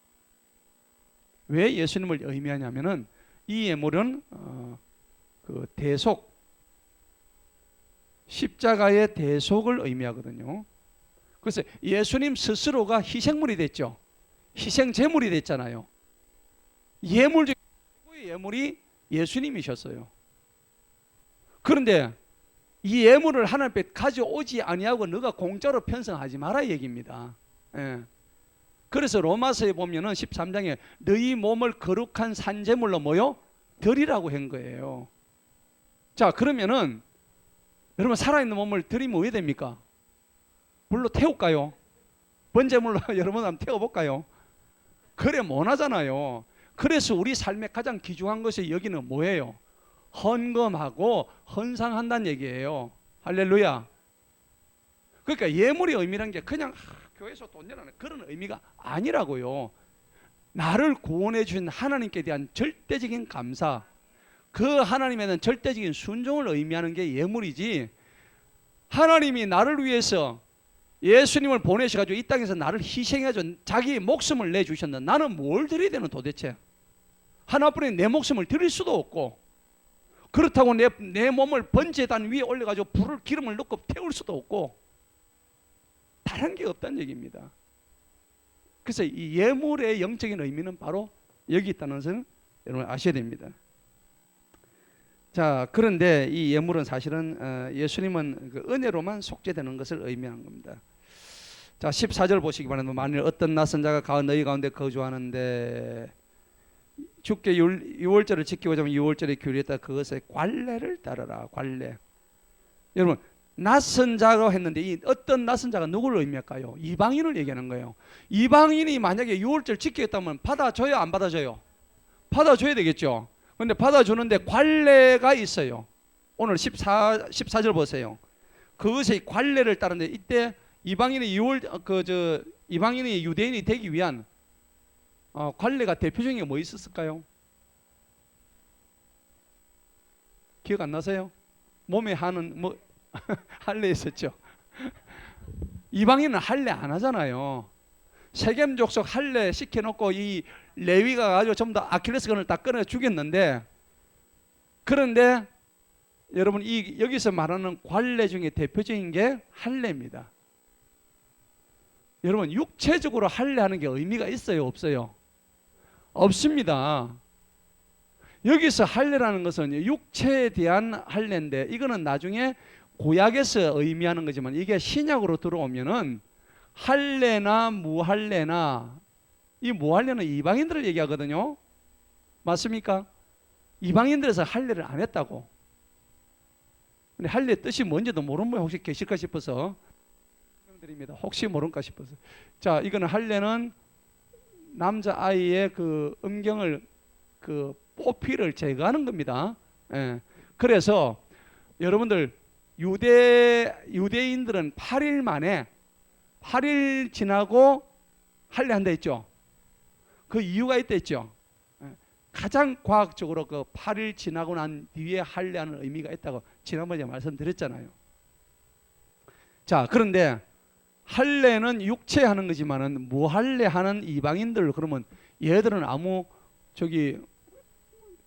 Speaker 1: 왜 예수님을 의미하냐면은 이 예물은 그 대속, 십자가의 대속을 의미하거든요. 그래서 예수님 스스로가 희생물이 됐죠. 희생 제물이 됐잖아요. 예물 중에 최고의 예물이 예수님이셨어요. 그런데 이 예물을 하나님 앞에 가져오지 아니하고 너가 공짜로 편성하지 마라 얘기입니다. 그래서 로마서에 보면은 13장에 너희 몸을 거룩한 산제물로 뭐요? 드리라고 한 거예요. 자, 그러면은 여러분 살아있는 몸을 드리면 왜 됩니까? 불로 태울까요? 번제물로 여러분 한번 태워볼까요? 그래 못 하잖아요. 그래서 우리 삶의 가장 귀중한 것이 여기는 뭐예요? 헌금하고 헌상한다는 얘기예요. 할렐루야. 그러니까 예물의 의미란 게 그냥 교회에서 돈 내라는 그런 의미가 아니라고요. 나를 구원해 주신 하나님께 대한 절대적인 감사, 그 하나님에 대한 절대적인 순종을 의미하는 게 예물이지, 하나님이 나를 위해서 예수님을 보내셔가지고 이 땅에서 나를 희생해줘 자기 목숨을 내주셨는데 나는 뭘 드려야 되는 도대체? 하나뿐인 내 목숨을 드릴 수도 없고, 그렇다고 내 몸을 번제단 위에 올려가지고 불을 기름을 넣고 태울 수도 없고, 다른 게 없다는 얘기입니다. 그래서 이 예물의 영적인 의미는 바로 여기 있다는 것을 여러분 아셔야 됩니다. 자, 그런데 이 예물은 사실은 예수님은 그 은혜로만 속죄되는 것을 의미하는 겁니다. 자, 14절 보시기 바랍니다. 만일 어떤 낯선 자가 너희 가운데 거주하는데 주께 유월절을 지키고자 하면 유월절의 규례에 따라 그것의 관례를 따르라. 관례. 여러분, 낯선 자로 했는데 이 어떤 낯선 자가 누구를 의미할까요? 이방인을 얘기하는 거예요. 이방인이 만약에 유월절 지키겠다면 받아줘요, 안 받아줘요? 받아줘야 되겠죠. 근데 받아주는데 관례가 있어요. 오늘 14절 보세요. 그것의 관례를 따르는데 이때 이방인이 유대인이 되기 위한 관례가 대표적인 게 뭐 있었을까요? 기억 안 나세요? 몸에 하는 뭐 할례 있었죠. 이방인은 할례 안 하잖아요. 세겜 족속 할례 시켜놓고 이 레위가 가지고 전부 다 아킬레스건을 다 끊어 죽였는데, 그런데 여러분 여기서 말하는 관례 중에 대표적인 게 할례입니다. 여러분 육체적으로 할례하는 게 의미가 있어요, 없어요? 없습니다. 여기서 할례라는 것은 육체에 대한 할례인데, 이거는 나중에 구약에서 의미하는 거지만 이게 신약으로 들어오면은 할례나 무할례나, 이 무할례는 이방인들을 얘기하거든요. 맞습니까? 이방인들에서 할례를 안 했다고. 근데 할례 뜻이 뭔지도 모르는 분 혹시 계실까 싶어서 설명드립니다. 혹시 모를까 싶어서. 자, 이거는 할례는 남자 아이의 그 음경을 그 포피를 제거하는 겁니다. 예. 그래서 여러분들 유대인들은 8일 만에 8일 지나고 할례한다 했죠. 그 이유가 있다 했죠. 예. 가장 과학적으로 그 8일 지나고 난 뒤에 할례하는 의미가 있다고 지난번에 말씀드렸잖아요. 자, 그런데 할례는 육체에 하는 거지만은 무할례하는 이방인들, 그러면 얘들은 아무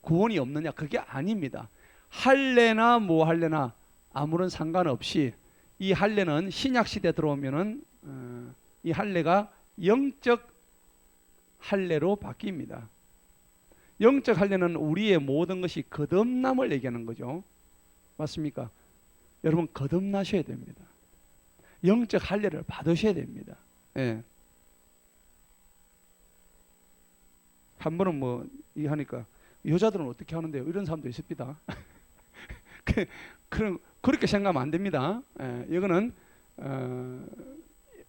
Speaker 1: 구원이 없느냐? 그게 아닙니다. 할례나 무할례나 아무런 상관없이 이 할례는 신약 시대 들어오면은 이 할례가 영적 할례로 바뀝니다. 영적 할례는 우리의 모든 것이 거듭남을 얘기하는 거죠. 맞습니까? 여러분 거듭나셔야 됩니다. 영적 할례를 받으셔야 됩니다. 예. 한 번은 뭐 이 하니까 여자들은 어떻게 하는데요? 이런 사람도 있습니다. 그렇게 생각하면 안 됩니다. 예, 이거는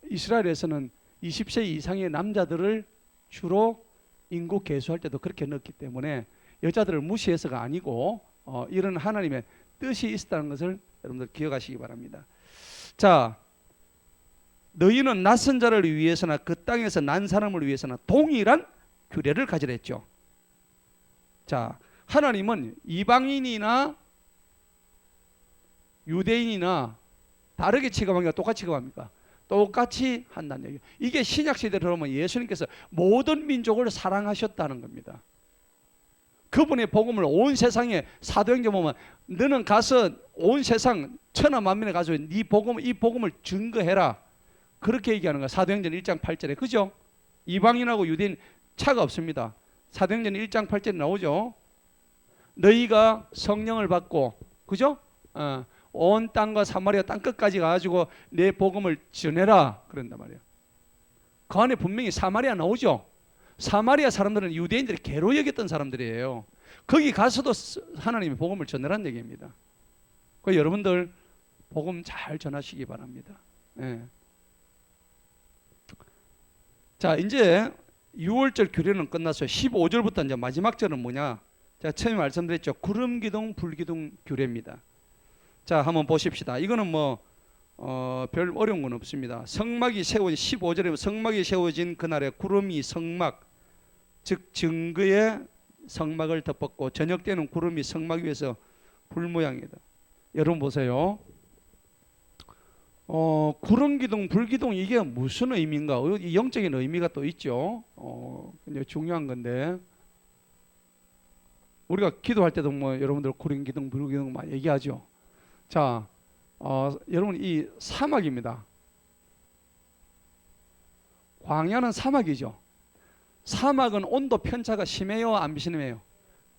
Speaker 1: 이스라엘에서는 20세 이상의 남자들을 주로 인구 계수할 때도 그렇게 넣기 때문에 여자들을 무시해서가 아니고 이런 하나님의 뜻이 있었다는 것을 여러분들 기억하시기 바랍니다. 자, 너희는 낯선 자를 위해서나 그 땅에서 난 사람을 위해서나 동일한 규례를 가지라 했죠. 자, 하나님은 이방인이나 유대인이나 다르게 취급합니까? 똑같이 취급합니까? 똑같이 한다는 얘기예요. 이게 신약 시대로 들어오면 예수님께서 모든 민족을 사랑하셨다는 겁니다. 그분의 복음을 온 세상에, 사도행전 보면 너는 가서 온 세상 천하 만민에 가서 이 복음을 증거해라. 그렇게 얘기하는 거예요. 사도행전 1장 8절에. 그죠? 이방인하고 유대인 차가 없습니다. 사도행전 1장 8절에 나오죠. 너희가 성령을 받고, 그죠? 온 땅과 사마리아 땅 끝까지 가가지고 내 복음을 전해라. 그런단 말이에요. 그 안에 분명히 사마리아 나오죠. 사마리아 사람들은 유대인들이 괴로 여겼던 사람들이에요. 거기 가서도 하나님의 복음을 전해라는 얘기입니다. 그래서 여러분들 복음 잘 전하시기 바랍니다. 예. 자, 이제 6월절 규례는 끝났어요. 15절부터 이제 마지막 절은 뭐냐? 제가 처음에 말씀드렸죠. 구름 기둥, 불 기둥 규례입니다. 자, 한번 보십시다. 이거는 별 어려운 건 없습니다. 성막이 세워진 15절에 성막이 세워진 그날에 구름이 성막, 즉 증거의 성막을 덮었고 저녁 때는 구름이 성막 위에서 불 모양이다. 여러분 보세요. 구름 기둥, 불 기둥 이게 무슨 의미인가? 영적인 의미가 또 있죠. 굉장히 중요한 건데 우리가 기도할 때도 뭐 여러분들 구름 기둥, 불 기둥 많이 얘기하죠. 자, 여러분 이 사막입니다. 광야는 사막이죠. 사막은 온도 편차가 심해요, 안 심해요?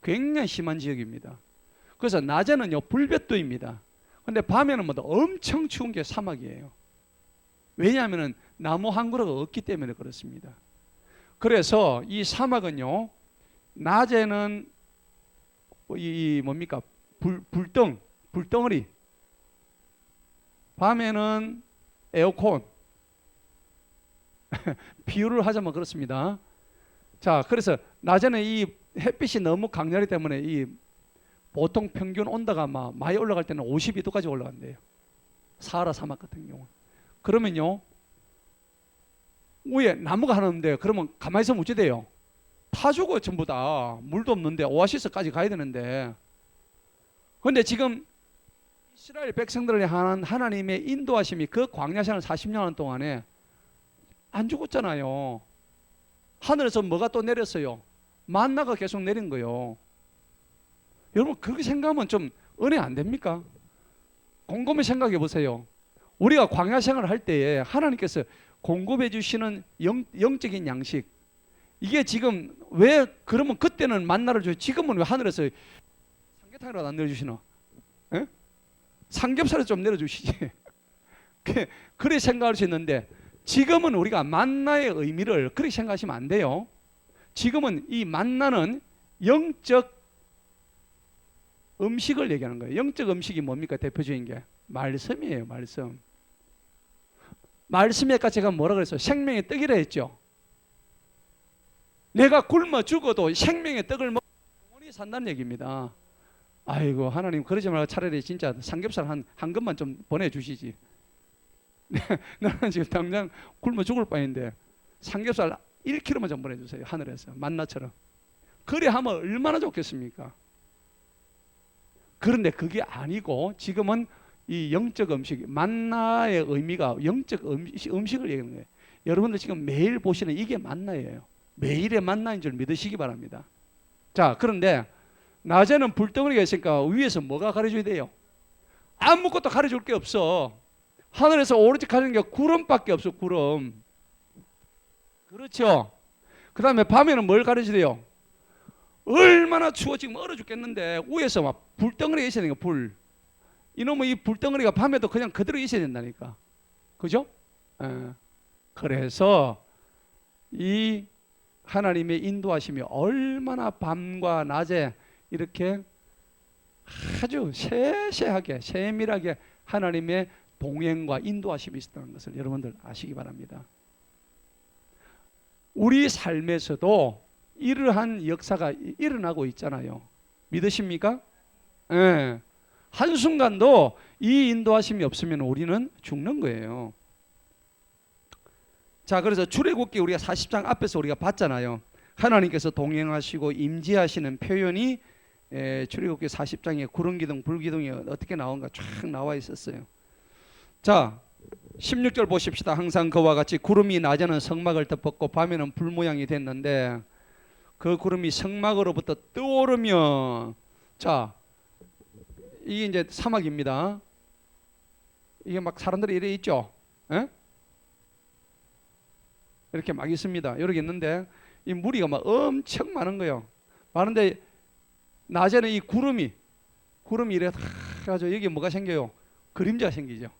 Speaker 1: 굉장히 심한 지역입니다. 그래서 낮에는요 불볕도입니다. 근데 밤에는 엄청 추운 게 사막이에요. 왜냐하면 나무 한 그루가 없기 때문에 그렇습니다. 그래서 이 사막은요 낮에는 이 뭡니까 불덩어리, 밤에는 에어컨. 비유를 하자면 그렇습니다. 자, 그래서 낮에는 이 햇빛이 너무 강렬하기 때문에 이 보통 평균 온도가 많이 올라갈 때는 52도까지 올라간대요. 사하라 사막 같은 경우. 그러면요, 위에 나무가 하나 없는데 그러면 가만히 있으면 어찌 돼요? 타 죽어 전부 다. 물도 없는데 오아시스까지 가야 되는데. 그런데 지금 이스라엘 백성들을 향한 하나님의 인도하심이 그 광야 생활 40년 동안에 안 죽었잖아요. 하늘에서 뭐가 또 내렸어요? 만나가 계속 내린 거예요. 여러분 그렇게 생각하면 좀 은혜 안 됩니까? 곰곰이 생각해 보세요. 우리가 광야 생활을 할 때에 하나님께서 공급해 주시는 영적인 양식, 이게 지금 왜 그러면 그때는 만나를 줘요? 지금은 왜 하늘에서 삼계탕이라도 안 내려주시나? 에? 삼겹살을 좀 내려주시지. 그렇게 생각할 수 있는데 지금은 우리가 만나의 의미를 그렇게 생각하시면 안 돼요. 지금은 이 만나는 영적 음식을 얘기하는 거예요. 영적 음식이 뭡니까? 대표적인 게 말씀이에요. 말씀. 말씀에 아까 제가 뭐라 그랬어요? 생명의 떡이라 했죠. 내가 굶어 죽어도 생명의 떡을 먹고 영원히 산다는 얘기입니다. 아이고 하나님 그러지 말고 차라리 진짜 삼겹살 한 것만 좀 보내주시지. 나는 지금 당장 굶어 죽을 바인데 삼겹살 1kg만 좀 보내주세요. 하늘에서 만나처럼. 그래 하면 얼마나 좋겠습니까? 그런데 그게 아니고 지금은 이 영적 음식, 만나의 의미가 영적 음식을 얘기하는 거예요. 여러분들 지금 매일 보시는 이게 만나예요. 매일의 만나인 줄 믿으시기 바랍니다. 자, 그런데 낮에는 불덩어리가 있으니까 위에서 뭐가 가르쳐줘야 돼요? 아무것도 가르쳐줄 게 없어. 하늘에서 오로지 가르치는 게 구름밖에 없어. 구름. 그렇죠. 그 다음에 밤에는 뭘 가르쳐줘요? 얼마나 추워 지금 얼어 죽겠는데 위에서 막 불덩어리가 있어야 되니까 불. 이놈의 이 불덩어리가 밤에도 그냥 그대로 있어야 된다니까. 그죠? 그래서 이 하나님의 인도하심이 얼마나 밤과 낮에 이렇게 아주 세세하게 세밀하게 하나님의 동행과 인도하심이 있다는 것을 여러분들 아시기 바랍니다. 우리 삶에서도 이러한 역사가 일어나고 있잖아요. 믿으십니까? 네. 한순간도 이 인도하심이 없으면 우리는 죽는 거예요. 자, 그래서 출애굽기 우리가 40장 앞에서 우리가 봤잖아요. 하나님께서 동행하시고 임재하시는 표현이 출애굽기 40장에 구름기둥 불기둥이 어떻게 나온가 쫙 나와 있었어요. 자, 16절 보십시다. 항상 그와 같이 구름이 낮에는 성막을 덮었고 밤에는 불 모양이 됐는데 그 구름이 성막으로부터 떠오르면, 자, 이게 이제 사막입니다. 이게 막 사람들이 이래 있죠. 에? 이렇게 막 있습니다. 이렇게 있는데 이 무리가 막 엄청 많은 거예요. 많은데 낮에는 이 구름이 이래 다 가지고 여기 뭐가 생겨요? 그림자가 생기죠.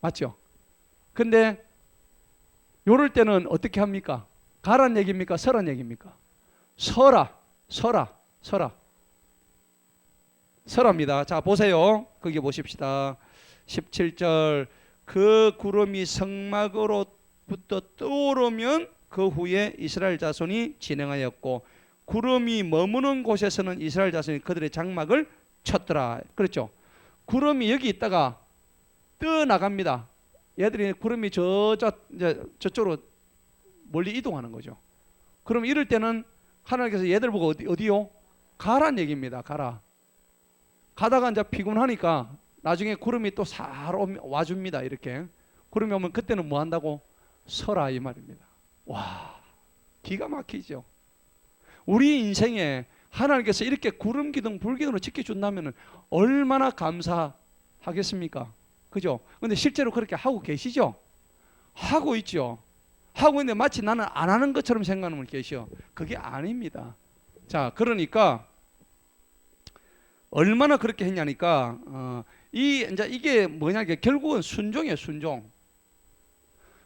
Speaker 1: 맞죠? 근데 요럴 때는 어떻게 합니까? 가란 얘기입니까? 서란 얘기입니까? 서랍니다. 자, 보세요. 거기 보십시다. 17절. 그 구름이 성막으로부터 떠오르면 그 후에 이스라엘 자손이 진행하였고 구름이 머무는 곳에서는 이스라엘 자손이 그들의 장막을 쳤더라. 그렇죠? 구름이 여기 있다가 떠나갑니다. 얘들이 구름이 저쪽으로 멀리 이동하는 거죠. 그럼 이럴 때는 하나님께서 얘들 보고 어디요? 가란 얘기입니다. 가라. 가다가 이제 피곤하니까 나중에 구름이 또 살 와줍니다. 이렇게 구름이 오면 그때는 뭐 한다고? 서라 이 말입니다. 와, 기가 막히죠. 우리 인생에 하나님께서 이렇게 구름 기둥 불 기둥으로 지켜준다면 얼마나 감사하겠습니까? 그죠? 근데 실제로 그렇게 하고 계시죠? 하고 있죠. 하고 있는데 마치 나는 안 하는 것처럼 생각하는 분 계셔. 그게 아닙니다. 자, 그러니까 얼마나 그렇게 했냐니까 이제 이게 뭐냐, 결국은 순종이에요. 순종.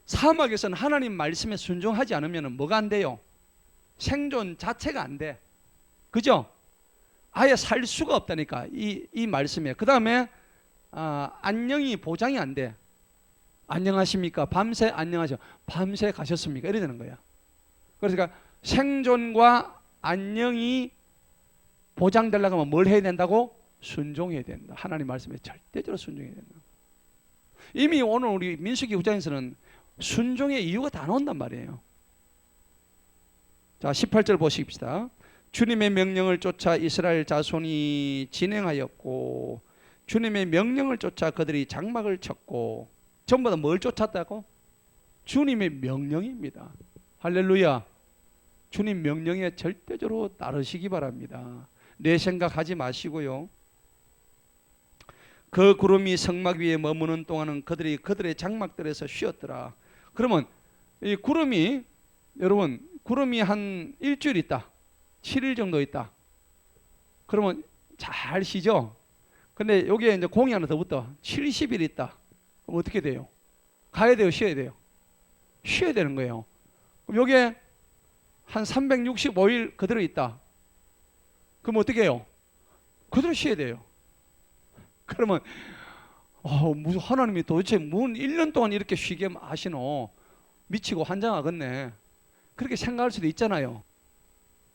Speaker 1: 사막에서는 하나님 말씀에 순종하지 않으면 뭐가 안 돼요? 생존 자체가 안 돼. 그죠? 아예 살 수가 없다니까. 이 말씀에. 그 다음에 안녕이 보장이 안 돼. 안녕하십니까? 밤새 안녕하죠. 밤새 가셨습니까? 이래 되는 거야. 그러니까 생존과 안녕이 보장되려고 하면 뭘 해야 된다고? 순종해야 된다. 하나님 말씀에 절대적으로 순종해야 된다. 이미 오늘 우리 민수기 9장에서는 순종의 이유가 다 나온단 말이에요. 자, 18절 보십시다. 주님의 명령을 쫓아 이스라엘 자손이 진행하였고 주님의 명령을 쫓아 그들이 장막을 쳤고, 전부 다 뭘 쫓았다고? 주님의 명령입니다. 할렐루야. 주님 명령에 절대적으로 따르시기 바랍니다. 내 생각하지 마시고요. 그 구름이 성막 위에 머무는 동안은 그들이 그들의 장막들에서 쉬었더라. 그러면 이 구름이, 여러분, 구름이 한 일주일 있다, 7일 정도 있다, 그러면 잘 쉬죠. 근데 여기에 이제 공이 하나 더 붙어 70일 있다. 그럼 어떻게 돼요? 가야 돼요, 쉬어야 돼요? 쉬어야 되는 거예요. 그럼 여기에 한 365일 그대로 있다. 그럼 어떻게 해요? 그대로 쉬어야 돼요. 그러면 무슨 하나님이 도대체 뭔 1년 동안 이렇게 쉬게 하시노? 미치고 환장하겠네. 그렇게 생각할 수도 있잖아요.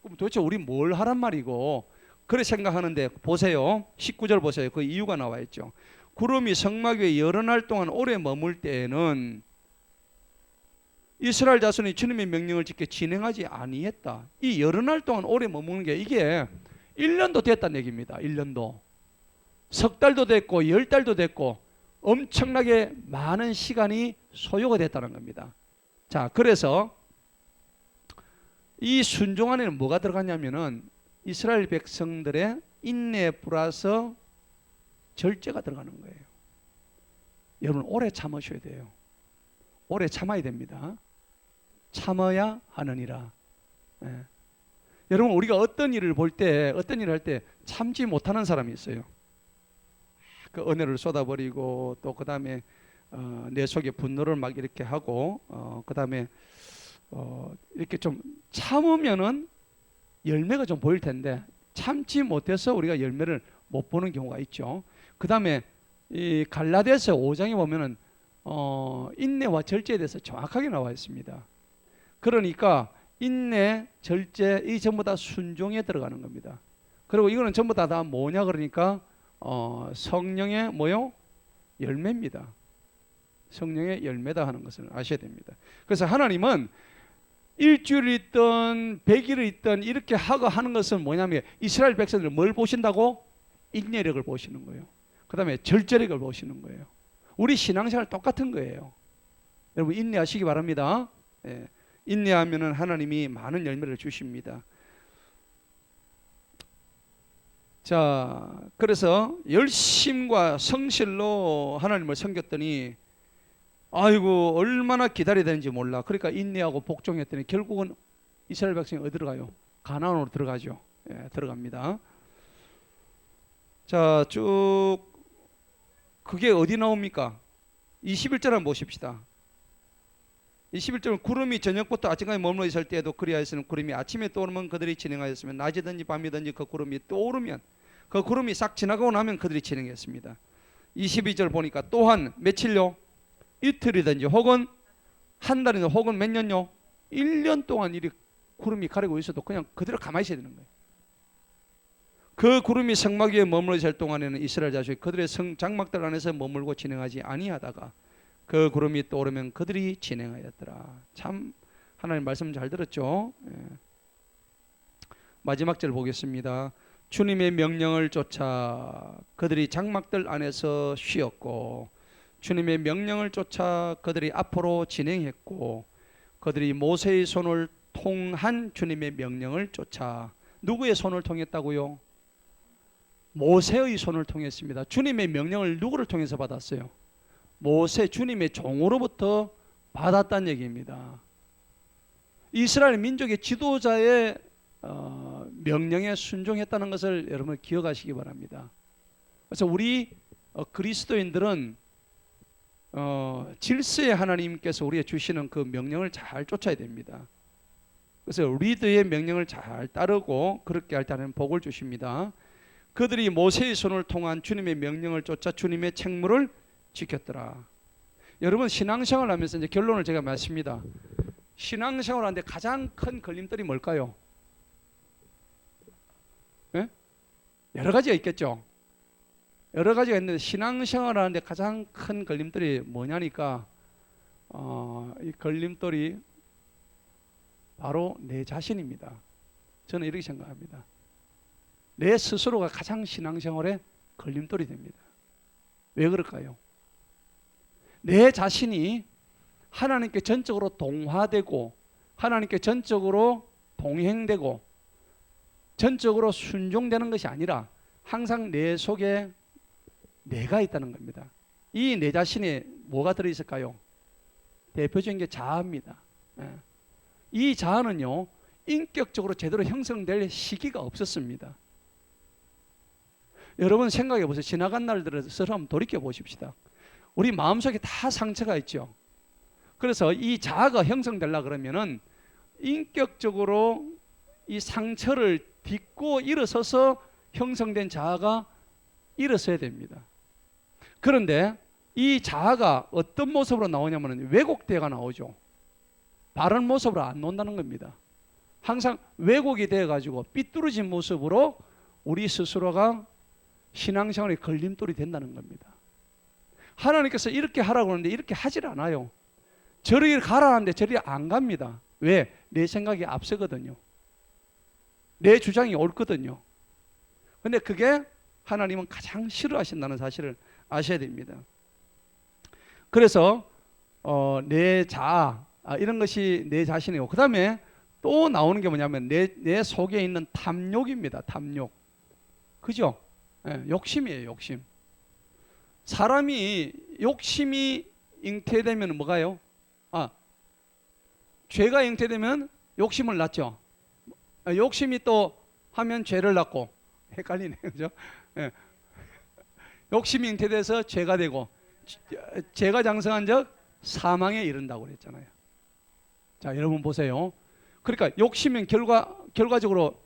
Speaker 1: 그럼 도대체 우리 뭘 하란 말이고, 그렇게 생각하는데 보세요. 19절 보세요. 그 이유가 나와 있죠. 구름이 성막 위에 여러 날 동안 오래 머물 때에는 이스라엘 자손이 주님의 명령을 지켜 진행하지 아니했다. 이 여러 날 동안 오래 머무는 게 이게 1년도 됐다는 얘기입니다. 1년도. 석 달도 됐고 10달도 됐고 엄청나게 많은 시간이 소요가 됐다는 겁니다. 자, 그래서 이 순종 안에는 뭐가 들어가냐면은 이스라엘 백성들의 인내 플러스 절제가 들어가는 거예요. 여러분, 오래 참으셔야 돼요. 오래 참아야 됩니다. 참아야 하느니라. 예. 여러분, 우리가 어떤 일을 볼 때, 어떤 일을 할 때 참지 못하는 사람이 있어요. 그 은혜를 쏟아버리고, 또 그 다음에 내 속에 분노를 막 이렇게 하고, 그 다음에 이렇게 좀 참으면은 열매가 좀 보일 텐데 참지 못해서 우리가 열매를 못 보는 경우가 있죠. 그 다음에 이 갈라디아서 5장에 보면은 인내와 절제에 대해서 정확하게 나와 있습니다. 그러니까 인내, 절제, 이 전부 다 순종에 들어가는 겁니다. 그리고 이거는 전부 다 뭐냐 그러니까 성령의 뭐요? 열매입니다. 성령의 열매다 하는 것을 아셔야 됩니다. 그래서 하나님은 일주일 있든 100일을 있든 이렇게 하고 하는 것은 뭐냐면 이스라엘 백성들 뭘 보신다고? 인내력을 보시는 거예요. 그 다음에 절제력을 보시는 거예요. 우리 신앙생활 똑같은 거예요. 여러분, 인내하시기 바랍니다. 예. 인내하면은 하나님이 많은 열매를 주십니다. 자, 그래서 열심과 성실로 하나님을 섬겼더니 아이고 얼마나 기다려야 되는지 몰라. 그러니까 인내하고 복종했더니 결국은 이스라엘 백성이 어디로 가요? 가나안으로 들어가죠. 예, 들어갑니다. 자, 쭉 그게 어디 나옵니까? 21절 한번 보십시다. 21절은 구름이 저녁부터 아침까지 머물러 있을 때에도 그리하였으면 구름이 아침에 떠오르면 그들이 진행하였으면 낮이든지 밤이든지 그 구름이 떠오르면 그 구름이 싹 지나가고 나면 그들이 진행했습니다. 22절 보니까 또한 며칠요? 이틀이든지 혹은 한 달이든 혹은 몇 년요? 1년 동안 이 구름이 가리고 있어도 그냥 그대로 가만히 있어야 되는 거예요. 그 구름이 성막 위에 머물러 있을 동안에는 이스라엘 자손이 그들의 장막들 안에서 머물고 진행하지 아니하다가 그 구름이 떠오르면 그들이 진행하였더라. 참 하나님 말씀 잘 들었죠? 예. 마지막 절 보겠습니다. 주님의 명령을 쫓아 그들이 장막들 안에서 쉬었고 주님의 명령을 쫓아 그들이 앞으로 진행했고 그들이 모세의 손을 통한 주님의 명령을 쫓아 누구의 손을 통했다고요? 모세의 손을 통했습니다. 주님의 명령을 누구를 통해서 받았어요? 모세, 주님의 종으로부터 받았다는 얘기입니다. 이스라엘 민족의 지도자의 명령에 순종했다는 것을 여러분 기억하시기 바랍니다. 그래서 우리 그리스도인들은 질서의 하나님께서 우리에게 주시는 그 명령을 잘 쫓아야 됩니다. 그래서 리더의 명령을 잘 따르고 그렇게 할 때는 복을 주십니다. 그들이 모세의 손을 통한 주님의 명령을 쫓아 주님의 책무를 지켰더라. 여러분, 신앙생활 하면서 이제 결론을 제가 말씀입니다. 신앙생활 하는데 가장 큰 걸림돌이 뭘까요? 예? 여러 가지가 있겠죠. 여러 가지가 있는데 신앙생활 하는데 가장 큰 걸림돌이 뭐냐니까 이 걸림돌이 바로 내 자신입니다. 저는 이렇게 생각합니다. 내 스스로가 가장 신앙생활에 걸림돌이 됩니다. 왜 그럴까요? 내 자신이 하나님께 전적으로 동화되고 하나님께 전적으로 동행되고 전적으로 순종되는 것이 아니라 항상 내 속에 내가 있다는 겁니다. 이 내 자신에 뭐가 들어있을까요? 대표적인 게 자아입니다. 이 자아는요, 인격적으로 제대로 형성될 시기가 없었습니다. 여러분 생각해 보세요. 지나간 날들을 한번 돌이켜 보십시다. 우리 마음속에 다 상처가 있죠. 그래서 이 자아가 형성되려고 그러면은 인격적으로 이 상처를 딛고 일어서서 형성된 자아가 일어서야 됩니다. 그런데 이 자아가 어떤 모습으로 나오냐면 왜곡되어가 나오죠. 바른 모습으로 안 나온다는 겁니다. 항상 왜곡이 되어가지고 삐뚤어진 모습으로 우리 스스로가 신앙생활에 걸림돌이 된다는 겁니다. 하나님께서 이렇게 하라고 하는데 이렇게 하질 않아요. 저리 가라 하는데 저리 안 갑니다. 왜? 내 생각이 앞서거든요. 내 주장이 옳거든요. 근데 그게 하나님은 가장 싫어하신다는 사실을 아셔야 됩니다. 그래서 내 자아 이런 것이 내 자신이고, 그 다음에 또 나오는 게 뭐냐면 내 속에 있는 탐욕입니다. 탐욕. 그죠? 욕심이에요. 욕심. 사람이 욕심이 잉태되면 뭐가요? 죄가 잉태되면 욕심을 낳죠. 욕심이 또 하면 죄를 낳고, 헷갈리네요. 그죠? 욕심이 잉태돼서 죄가 되고, 죄가 장성한 적 사망에 이른다고 그랬잖아요. 자, 여러분 보세요. 그러니까 욕심은 결과적으로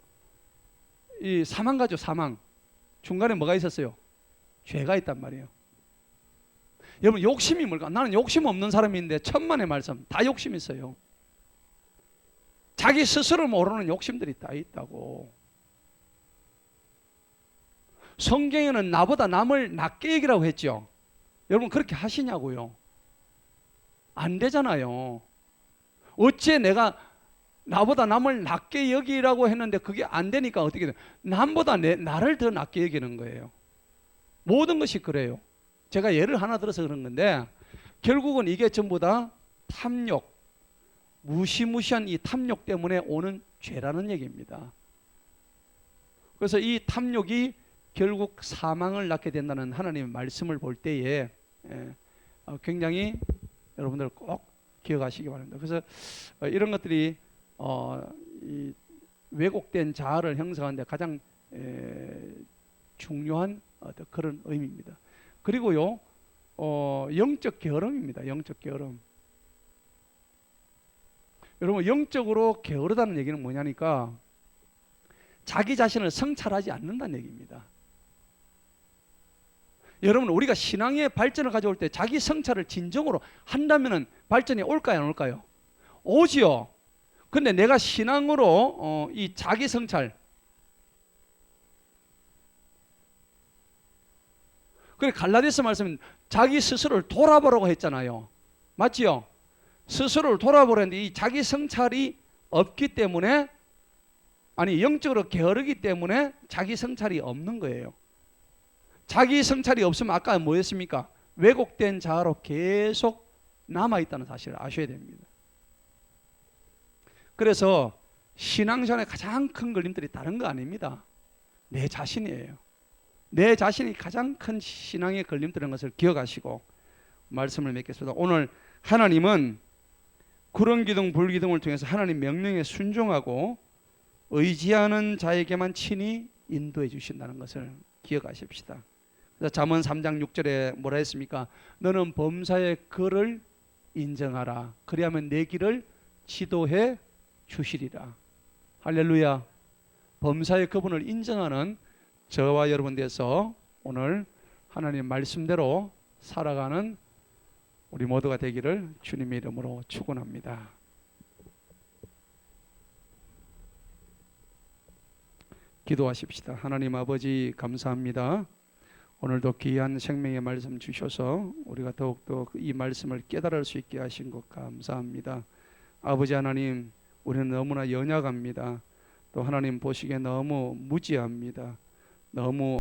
Speaker 1: 이 사망 가죠. 사망. 중간에 뭐가 있었어요? 죄가 있단 말이에요. 여러분 욕심이 뭘까? 나는 욕심 없는 사람인데 천만의 말씀 다 욕심 있어요. 자기 스스로 모르는 욕심들이 다 있다고. 성경에는 나보다 남을 낮게 여기라고 했죠. 여러분 그렇게 하시냐고요? 안 되잖아요. 어째 내가 나보다 남을 낮게 여기라고 했는데 그게 안 되니까 어떻게 돼? 남보다 나를 더 낮게 여기는 거예요. 모든 것이 그래요. 제가 예를 하나 들어서 그런 건데 결국은 이게 전부 다 탐욕, 무시무시한 이 탐욕 때문에 오는 죄라는 얘기입니다. 그래서 이 탐욕이 결국 사망을 낳게 된다는 하나님의 말씀을 볼 때에 굉장히 여러분들 꼭 기억하시기 바랍니다. 그래서 이런 것들이 이 왜곡된 자아를 형성하는 데 가장 중요한 그런 의미입니다. 그리고요, 영적 게으름입니다. 영적 게으름. 여러분 영적으로 게으르다는 얘기는 뭐냐니까 자기 자신을 성찰하지 않는다는 얘기입니다. 여러분 우리가 신앙의 발전을 가져올 때 자기 성찰을 진정으로 한다면 발전이 올까요? 안 올까요? 오지요. 근데 내가 신앙으로 이 자기 성찰, 그래 갈라디아서 말씀은 자기 스스로를 돌아보라고 했잖아요. 맞지요? 스스로를 돌아보라는데 이 자기 성찰이 없기 때문에, 아니 영적으로 게으르기 때문에 자기 성찰이 없는 거예요. 자기 성찰이 없으면 아까 뭐였습니까? 왜곡된 자아로 계속 남아있다는 사실을 아셔야 됩니다. 그래서 신앙생활의 가장 큰 걸림돌이 다른 거 아닙니다. 내 자신이에요. 내 자신이 가장 큰 신앙의 걸림돌인 것을 기억하시고 말씀을 맺겠습니다. 오늘 하나님은 구름기둥 불기둥을 통해서 하나님 명령에 순종하고 의지하는 자에게만 친히 인도해 주신다는 것을 기억하십시다. 그래서 잠언 3장 6절에 뭐라 했습니까? 너는 범사의 그를 인정하라. 그리하면 내 길을 지도해 주시리라. 할렐루야. 범사의 그분을 인정하는 저와 여러분 돼서 오늘 하나님 말씀대로 살아가는 우리 모두가 되기를 주님의 이름으로 축원합니다. 기도하십시다. 하나님 아버지 감사합니다. 오늘도 귀한 생명의 말씀 주셔서 우리가 더욱더 이 말씀을 깨달을 수 있게 하신 것 감사합니다. 아버지 하나님, 우리는 너무나 연약합니다. 또 하나님 보시기에 너무 무지합니다. 너무